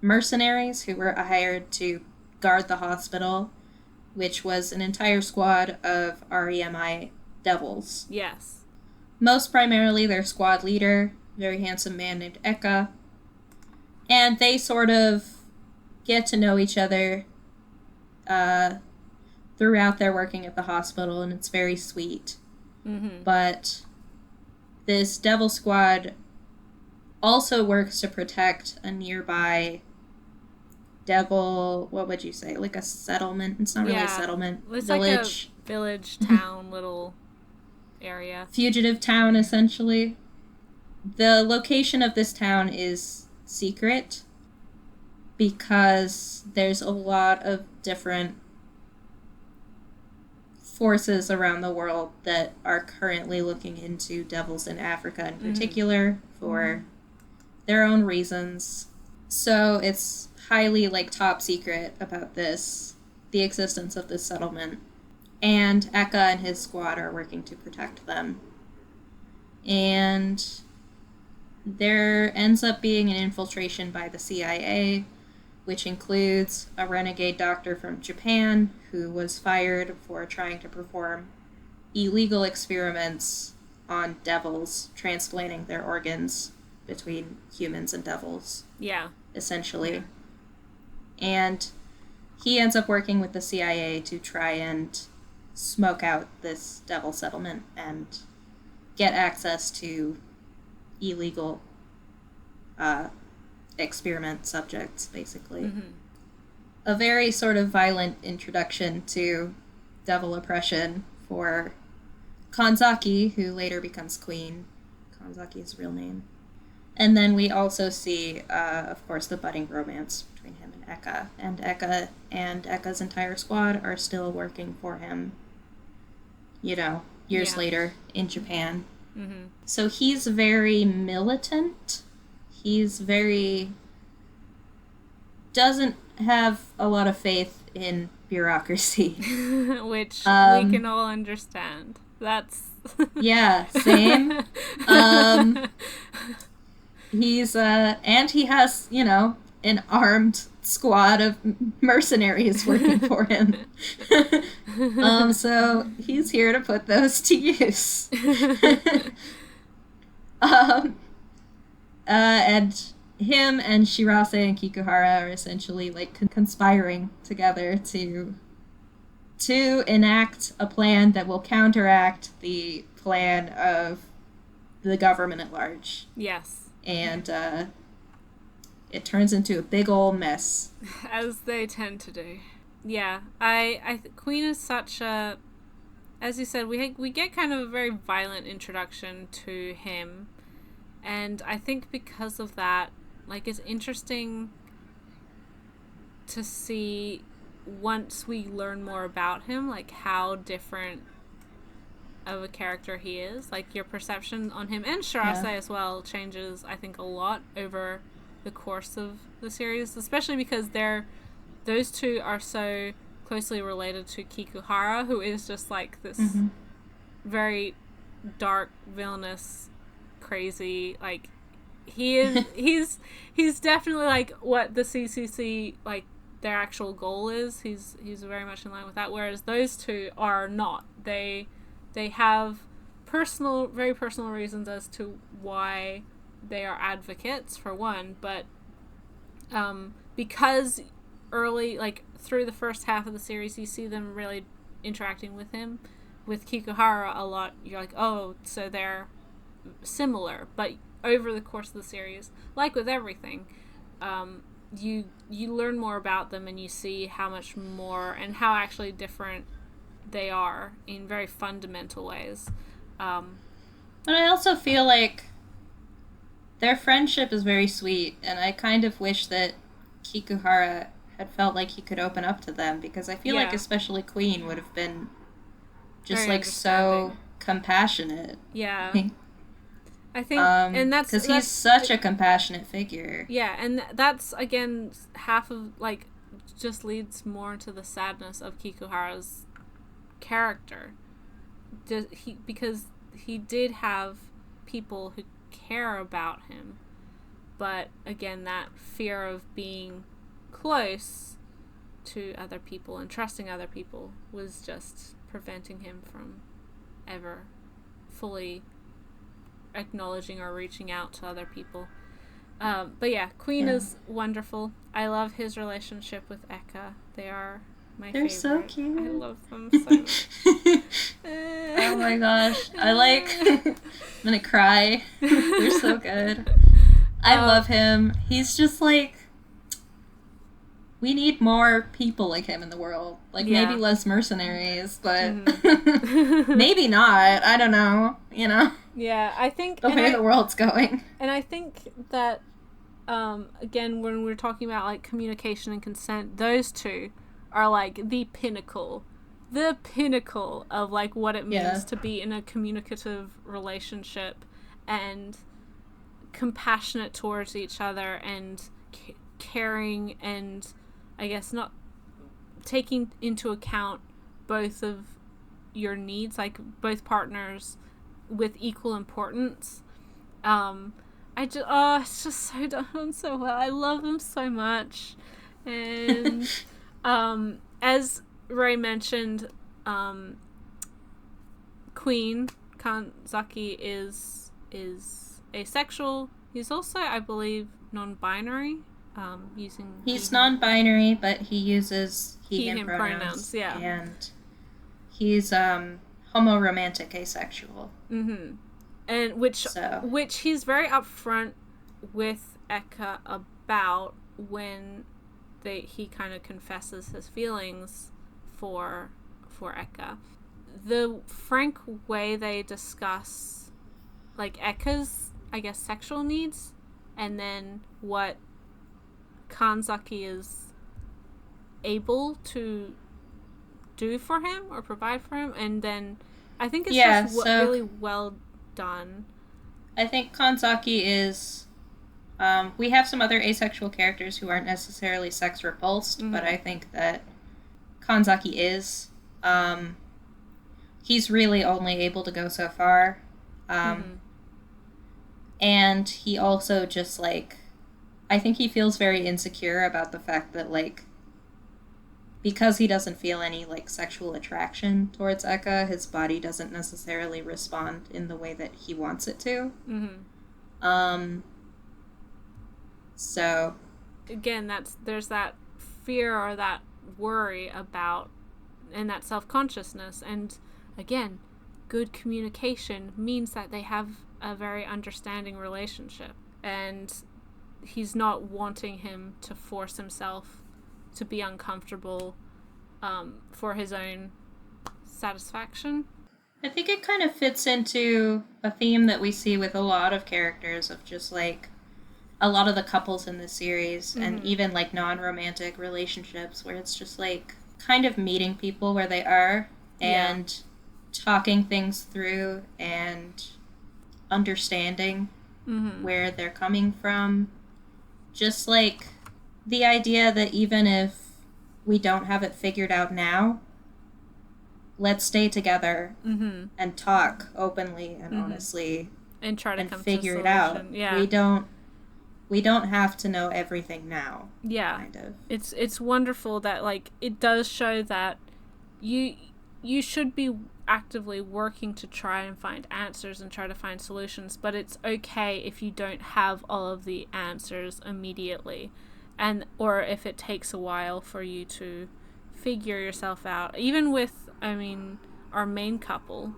mercenaries who were hired to guard the hospital, which was an entire squad of REMI devils. Yes. Most primarily their squad leader, very handsome man named Eka. And they sort of get to know each other throughout their working at the hospital, and it's very sweet. But this devil squad also works to protect a nearby devil, what would you say, like a settlement? It's not really a settlement. It's village. Like a village, town, little area. Fugitive town, essentially. The location of this town is secret because there's a lot of different forces around the world that are currently looking into devils in Africa in particular for their own reasons. So it's highly, like, top secret about this, the existence of this settlement. And Eka and his squad are working to protect them. And there ends up being an infiltration by the CIA, which includes a renegade doctor from Japan who was fired for trying to perform illegal experiments on devils, transplanting their organs between humans and devils. Yeah. Essentially. Yeah. And he ends up working with the CIA to try and smoke out this devil settlement and get access to illegal experiment subjects, basically. A very sort of violent introduction to devil oppression for Kanzaki, who later becomes queen. Kanzaki's real name. And then we also see, of course, the budding romance between him and Eka. And Eka's entire squad are still working for him, years later in Japan. So he's very militant. He's doesn't have a lot of faith in bureaucracy. Which we can all understand. That's... yeah, same. He's, and he has, an armed squad of mercenaries working for him. So he's here to put those to use. And him and Shirase and Kikuhara are essentially, like, conspiring together to enact a plan that will counteract the plan of the government at large. Yes. And it turns into a big old mess. As they tend to do. Yeah, Queen is such a... As you said, we get kind of a very violent introduction to him. And I think because of that, like, it's interesting to see, once we learn more about him, like, how different of a character he is. Like, your perception on him, and Shirase as well, changes, I think, a lot over the course of the series, especially because those two are so closely related to Kikuhara, who is just, like, this very dark, villainous, crazy, like, he is he's definitely, like, what the CCC, like, their actual goal is. He's very much in line with that, whereas those two are not. They have very personal reasons as to why they are advocates, for one, but because early, like, through the first half of the series, you see them really interacting with him, with Kikuhara a lot. You're like, oh, so they're similar, but over the course of the series, like with everything, you learn more about them, and you see how much more and how actually different they are in very fundamental ways. But I also feel like their friendship is very sweet, and I kind of wish that Kikuhara had felt like he could open up to them, because I feel like especially Queen would have been just, like, so compassionate. Yeah. I think, and that's... Because he's such a compassionate figure. Yeah, and that's, again, half of, like, just leads more to the sadness of Kikuhara's character. Because he did have people who care about him, but, again, that fear of being close to other people and trusting other people was just preventing him from ever fully acknowledging or reaching out to other people. But yeah, Queen is wonderful. I love his relationship with Eka. They are my favorite. They're so cute. I love them so much. Oh my gosh. I'm gonna cry. They're so good. I love him. He's just, like, we need more people like him in the world. Like, maybe less mercenaries, but maybe not. I don't know. Yeah, I think... The way the world's going. And I think that, again, when we're talking about, like, communication and consent, those two are, like, the pinnacle the pinnacle of like what it means Yeah. to be in a communicative relationship and compassionate towards each other and caring, and I guess not taking into account both of your needs, like both partners with equal importance. It's just so done so well. I love them so much. And as Ray mentioned, Queen Kanzaki is asexual. He's also, I believe, non-binary. He's non-binary, but he uses he/him pronouns. Yeah, and he's homoromantic asexual. Mm-hmm. And which he's very upfront with Eka about when he kind of confesses his feelings for Eka. The frank way they discuss like Eka's, I guess, sexual needs, and then what Kanzaki is able to do for him or provide for him, and then I think it's really well done. I think Kanzaki is we have some other asexual characters who aren't necessarily sex repulsed, but I think that Kanzaki is he's really only able to go so far. And he also just like, I think he feels very insecure about the fact that like, because he doesn't feel any like sexual attraction towards Eka, his body doesn't necessarily respond in the way that he wants it to. So again, there's that fear or that worry about, and that self-consciousness, and again, good communication means that they have a very understanding relationship, and he's not wanting him to force himself to be uncomfortable for his own satisfaction. I think it kind of fits into a theme that we see with a lot of characters of just like a lot of the couples in the series, and even like non-romantic relationships, where it's just like kind of meeting people where they are and talking things through and understanding where they're coming from. Just like the idea that even if we don't have it figured out now, let's stay together and talk openly and honestly and try to come figure to a it out. solution. Yeah. We don't have to know everything now. Yeah. Kind of. It's wonderful that like it does show that you should be actively working to try and find answers and try to find solutions, but it's okay if you don't have all of the answers immediately, and or if it takes a while for you to figure yourself out. Even with, I mean, our main couple,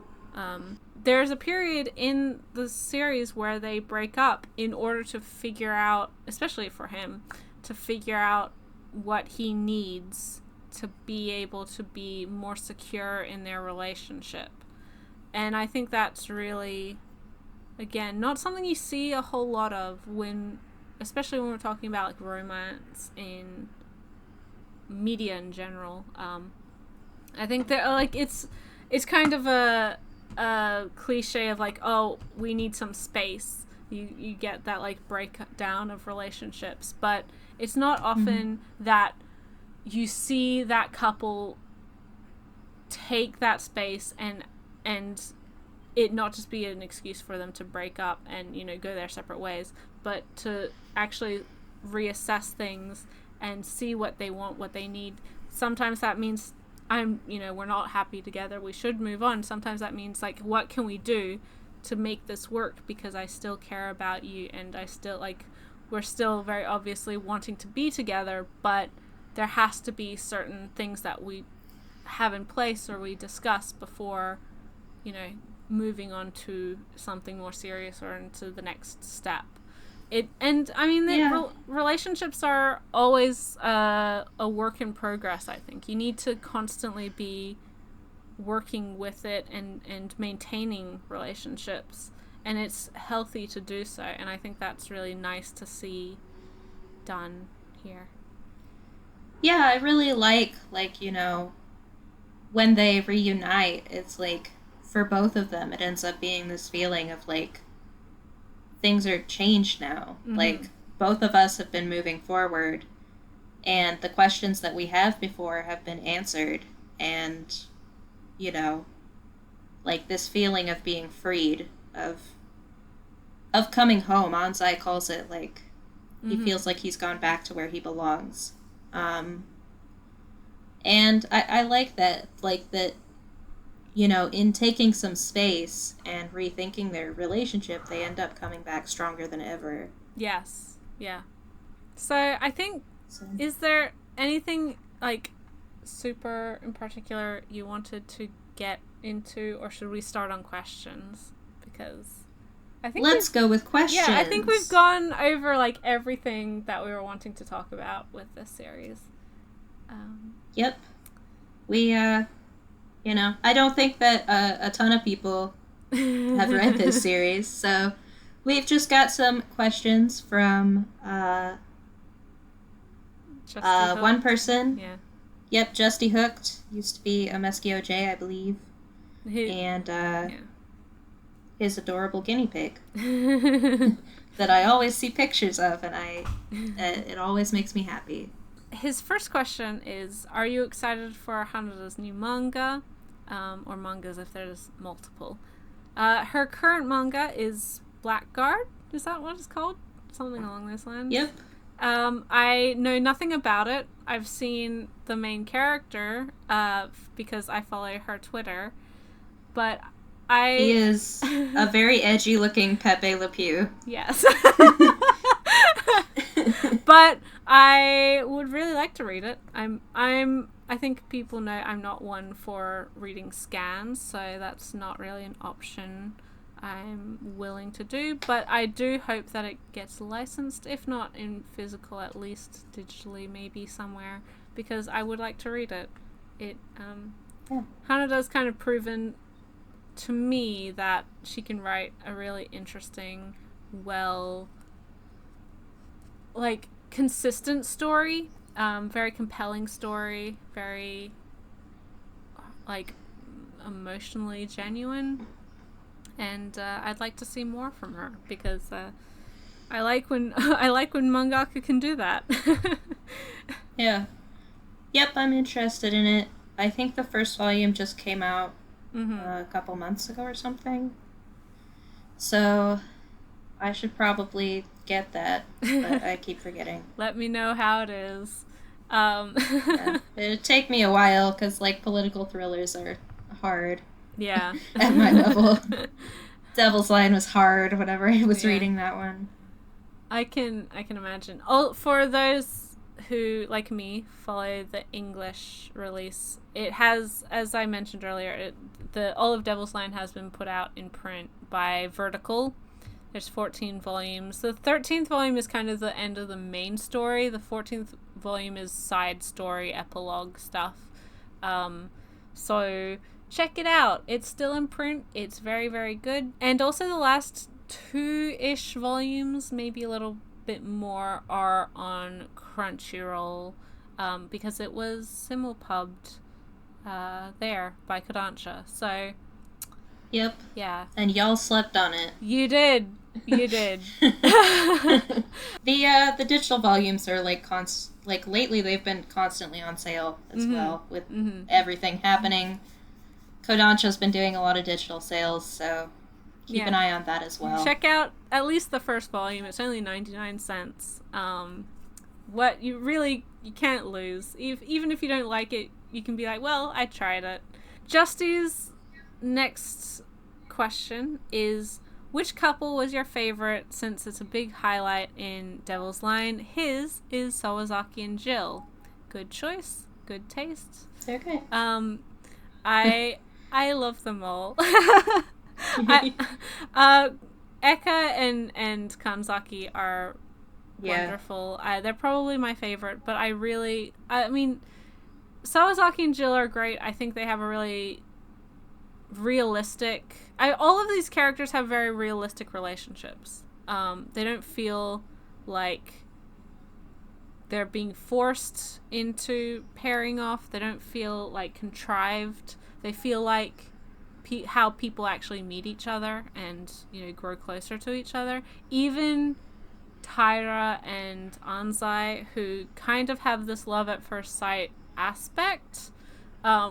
there's a period in the series where they break up in order to figure out, especially for him, to figure out what he needs to be able to be more secure in their relationship. And I think that's really, again, not something you see a whole lot of when, especially when we're talking about like romance in media in general. I think that like it's kind of a cliche of like, oh, we need some space. You get that like breakdown of relationships, but it's not often that you see that couple take that space and it not just be an excuse for them to break up and, you know, go their separate ways, but to actually reassess things and see what they want, what they need. Sometimes that means we're not happy together, we should move on. Sometimes that means like, what can we do to make this work, because I still care about you and I still like, we're still very obviously wanting to be together, but there has to be certain things that we have in place or we discuss before, you know, moving on to something more serious or into the next step. Relationships are always a work in progress, I think. You need to constantly be working with it and maintaining relationships, and it's healthy to do so, and I think that's really nice to see done here. Yeah, I really like, you know, when they reunite, it's like, for both of them, it ends up being this feeling of like, things are changed now. Mm-hmm. Like, both of us have been moving forward, and the questions that we have before have been answered, and, you know, like this feeling of being freed, of coming home. Anzai calls it like, he feels like he's gone back to where he belongs. And I like that, you know, in taking some space and rethinking their relationship, they end up coming back stronger than ever. Yes. Yeah. So I think, is there anything like super in particular you wanted to get into, or should we start on questions? Because I think let's go with questions. Yeah, I think we've gone over like everything that we were wanting to talk about with this series. Yep. We, you know, I don't think that a ton of people have read this series, so we've just got some questions from one person. Yeah. Yep, Justy Hooked. Used to be a Meskio J, I believe. And his adorable guinea pig that I always see pictures of, and it always makes me happy. His first question is, are you excited for Hanada's new manga? Or mangas if there's multiple. Her current manga is Blackguard. Is that what it's called? Something along those lines. Yep. I know nothing about it. I've seen the main character because I follow her Twitter. But he is a very edgy looking Pepe Le Pew. Yes. But I would really like to read it. I think people know I'm not one for reading scans, so that's not really an option I'm willing to do, but I do hope that it gets licensed, if not in physical, at least digitally, maybe somewhere, because I would like to read it. Hanada's kind of proven to me that she can write a really interesting, consistent story, very compelling story, very, emotionally genuine, and I'd like to see more from her, because I like when mangaka can do that. Yeah. Yep, I'm interested in it. I think the first volume just came out a couple months ago or something. So I should probably get that, but I keep forgetting. Let me know how it is. Yeah. It'd take me a while, because political thrillers are hard. Yeah. At my level. Devil's Line was hard whenever I was reading that one. I can imagine. Oh, for those who, like me, follow the English release, it has, as I mentioned earlier, all of Devil's Line has been put out in print by Vertical. There's 14 volumes. The 13th volume is kind of the end of the main story. The 14th volume is side story, epilogue stuff. So check it out. It's still in print. It's very, very good. And also the last 2-ish volumes, maybe a little bit more, are on Crunchyroll, because it was simulpubbed there by Kodansha. So yep. Yeah. And y'all slept on it. You did. The digital volumes are lately they've been constantly on sale as well, with everything happening. Kodansha's been doing a lot of digital sales, so keep an eye on that as well. Check out at least the first volume. It's only 99 cents. What you can't lose. Even if you don't like it, you can be like, well, I tried it. Justy's next question is, which couple was your favorite, since it's a big highlight in Devil's Line? His is Sawazaki and Jill. Good choice. Good taste. They're good. I love them all. Eka and Kanzaki are wonderful. They're probably my favorite, but I mean, Sawazaki and Jill are great. I think they have a really realistic... all of these characters have very realistic relationships. They don't feel like they're being forced into pairing off. They don't feel like contrived. They feel like how people actually meet each other and, you know, grow closer to each other. Even Tyra and Anzai, who kind of have this love at first sight aspect,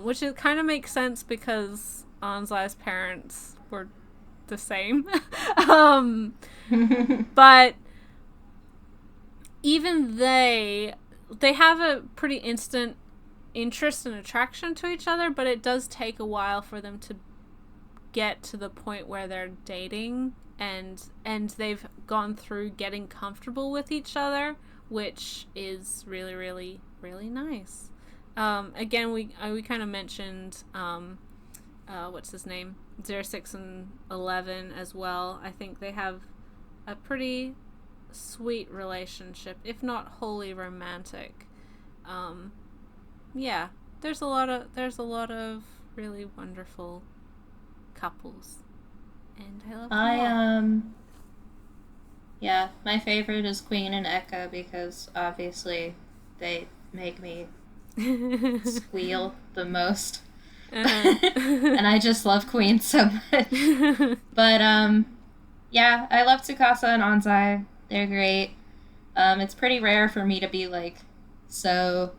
which it kind of makes sense because Anzai's parents were the same. But even they have a pretty instant interest and attraction to each other, but it does take a while for them to get to the point where they're dating and they've gone through getting comfortable with each other, which is really, really, really nice. Again, we kind of mentioned what's his name, 06 and 11 as well. I think they have a pretty sweet relationship, if not wholly romantic. Yeah, there's a lot of really wonderful couples, and I love them. Yeah, my favorite is Queen and Eka because obviously they make me squeal the most. And I just love Queen so much. But yeah, I love Tsukasa and Anzai. They're great. It's pretty rare for me to be like so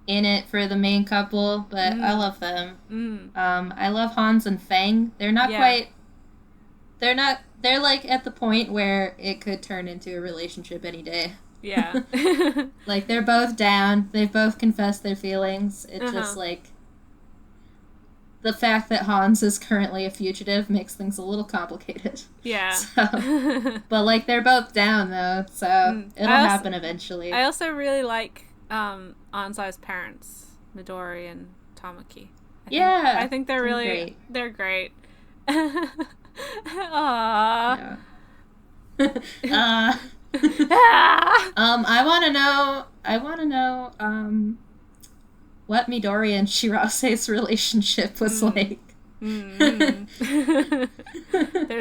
in it for the main couple, but I love them. I love Hans and Fang. They're not quite. They're like at the point where it could turn into a relationship any day. Yeah. Like they're both down. They've both confessed their feelings. It's just like the fact that Hans is currently a fugitive makes things a little complicated. Yeah. So, but like they're both down though, so it'll happen eventually. I also really like Anzai's parents, Midori and Tamaki. I think they're really great. They're great. Aww. Yeah. I want to know what Midori and Shirase's relationship was like. There's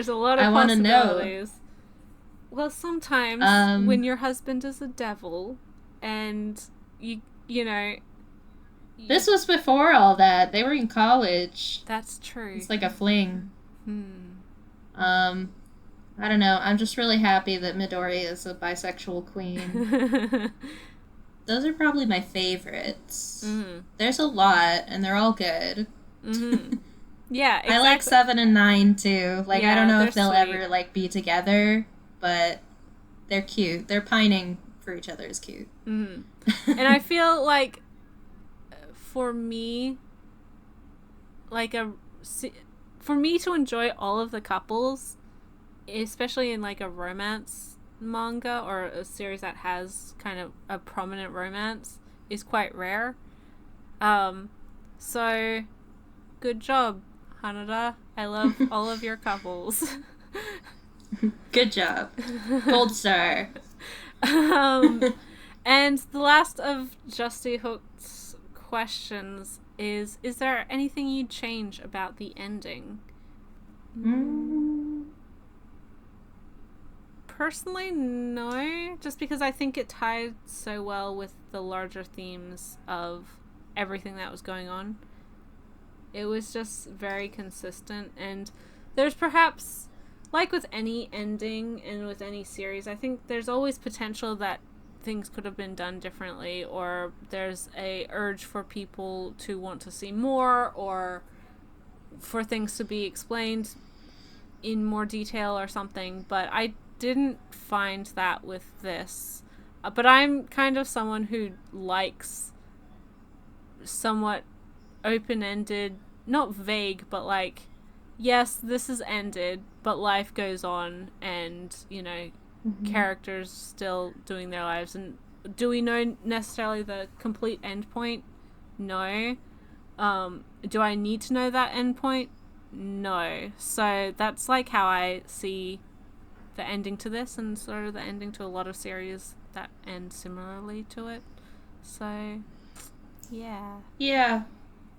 a lot of possibilities. Well, sometimes when your husband is a devil and you know... This was before all that. They were in college. That's true. It's like a fling. I don't know. I'm just really happy that Midori is a bisexual queen. Those are probably my favorites. There's a lot, and they're all good. Yeah, exactly. I like 7 and 9 too. Like, I don't know if they'll ever like be together, but they're cute. They're pining for each other is cute. And I feel like for me, like for me to enjoy all of the couples, especially in like a romance manga or a series that has kind of a prominent romance, is quite rare. So good job, Hanada. I love all of your couples. Good job. Gold star. And the last of Justy Hook's questions is there anything you'd change about the ending? Personally, no. Just because I think it tied so well with the larger themes of everything that was going on. It was just very consistent, and there's perhaps, like with any ending and with any series, I think there's always potential that things could have been done differently, or there's a urge for people to want to see more, or for things to be explained in more detail or something, but I didn't find that with this. But I'm kind of someone who likes somewhat open-ended, not vague, but like, yes, this is ended, but life goes on, and, you know, characters still doing their lives. And do we know necessarily the complete end point? No. Do I need to know that end point? No. So that's like how I see the ending to this, and sort of the ending to a lot of series that end similarly to it. So, yeah. Yeah.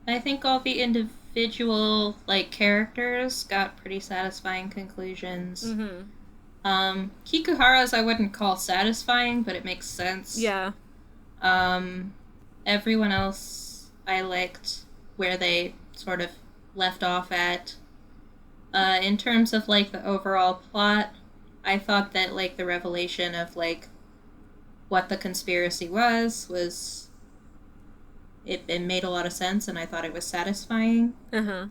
I think all the individual, like, characters got pretty satisfying conclusions. Kikuhara's I wouldn't call satisfying, but it makes sense. Yeah. Everyone else, I liked where they sort of left off at. In terms of, like, the overall plot, I thought that, like, the revelation of, like, what the conspiracy was it made a lot of sense, and I thought it was satisfying. Uh-huh.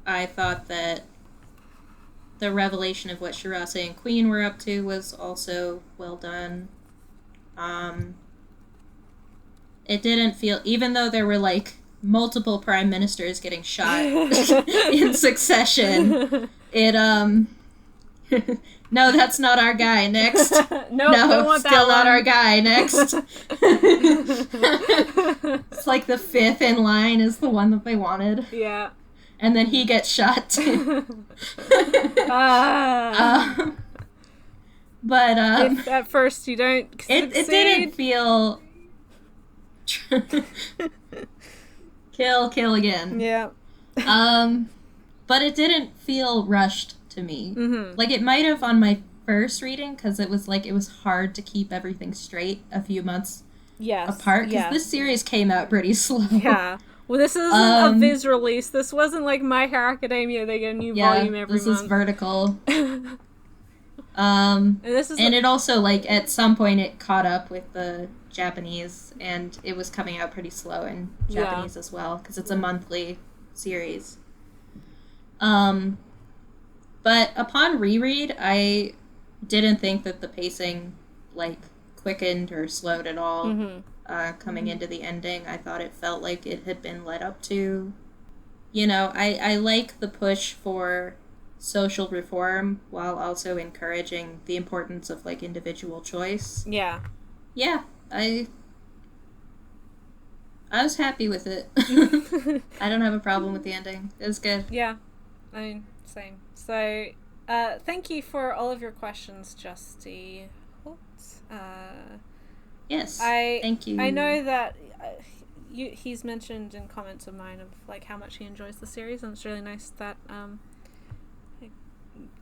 I thought that the revelation of what Shirase and Queen were up to was also well done. It didn't feel, even though there were, like, multiple prime ministers getting shot in succession, it, no, that's not our guy, next. No, still not our guy, next. It's like the fifth in line is the one that they wanted. Yeah. And then he gets shot, too. But, if at first you don't succeed. It didn't feel... Kill again. Yeah. But it didn't feel rushed to me. Mm-hmm. Like, it might have on my first reading, because it was hard to keep everything straight a few months apart, because this series came out pretty slow. Yeah. Well, this isn't a Viz release. This wasn't like My Hero Academia. They get a new volume every month. This is vertical. And it also, like, at some point it caught up with the Japanese, and it was coming out pretty slow in Japanese as well, because it's a monthly series. But upon reread, I didn't think that the pacing, like, quickened or slowed at all. Mm-hmm. Coming into the ending, I thought it felt like it had been led up to. You know, I like the push for social reform while also encouraging the importance of, like, individual choice. Yeah. Yeah, I was happy with it. I don't have a problem with the ending. It was good. Yeah, I mean, same. So, thank you for all of your questions, Justy. Yes, thank you. I know that he's mentioned in comments of mine of, like, how much he enjoys the series, and it's really nice that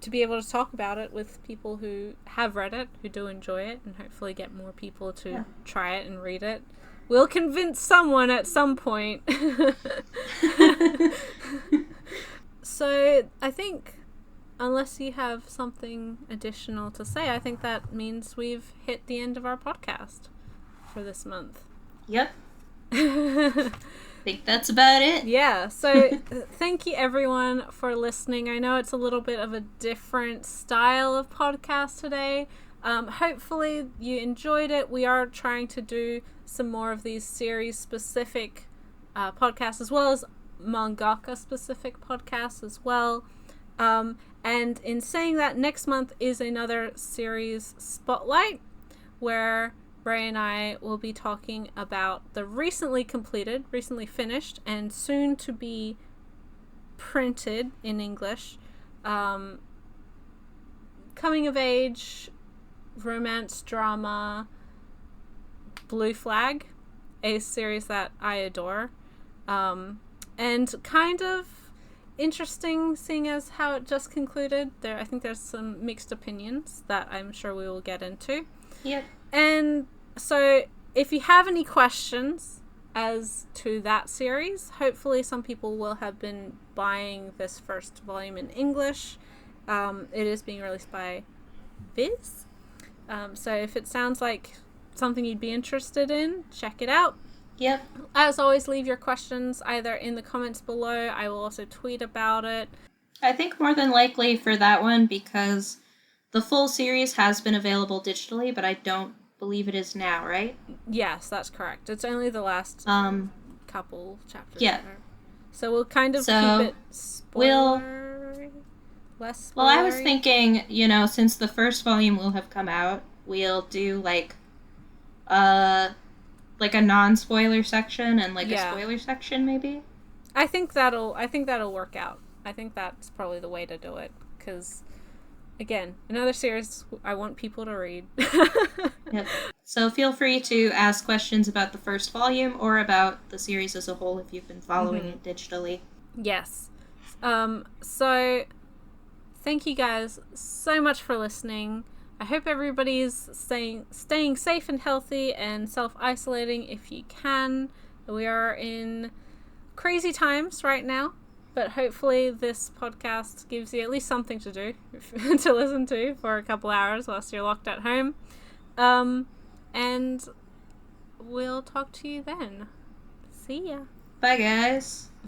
to be able to talk about it with people who have read it, who do enjoy it, and hopefully get more people to try it and read it. We'll convince someone at some point. So, I think, unless you have something additional to say, I think that means we've hit the end of our podcast for this month. Yep. I think that's about it. Yeah, so thank you everyone for listening. I know it's a little bit of a different style of podcast today. Hopefully you enjoyed it. We are trying to do some more of these series-specific podcasts, as well as mangaka-specific podcasts as well. And in saying that, next month is another series spotlight, where Ray and I will be talking about the recently finished, and soon to be printed in English, coming of age, romance drama, Blue Flag, a series that I adore, and kind of interesting seeing as how it just concluded. I think there's some mixed opinions that I'm sure we will get into. Yep. And so if you have any questions as to that series, hopefully some people will have been buying this first volume in English. It is being released by Viz. So if it sounds like something you'd be interested in, check it out. Yep. As always, leave your questions either in the comments below. I will also tweet about it. I think more than likely for that one, because the full series has been available digitally, but I don't believe it is now, right? Yes, that's correct. It's only the last couple chapters. Yeah. So we'll kind of keep it less spoilery. Well, I was thinking, since the first volume will have come out, we'll do like a non-spoiler section and a spoiler section, maybe. I think that'll work out. I think that's probably the way to do it, because again, another series I want people to read. Yep. So feel free to ask questions about the first volume or about the series as a whole if you've been following it digitally. Yes. So thank you guys so much for listening. I hope everybody's staying safe and healthy and self-isolating if you can. We are in crazy times right now, but hopefully this podcast gives you at least something to do, to listen to for a couple hours whilst you're locked at home. And we'll talk to you then. See ya. Bye, guys.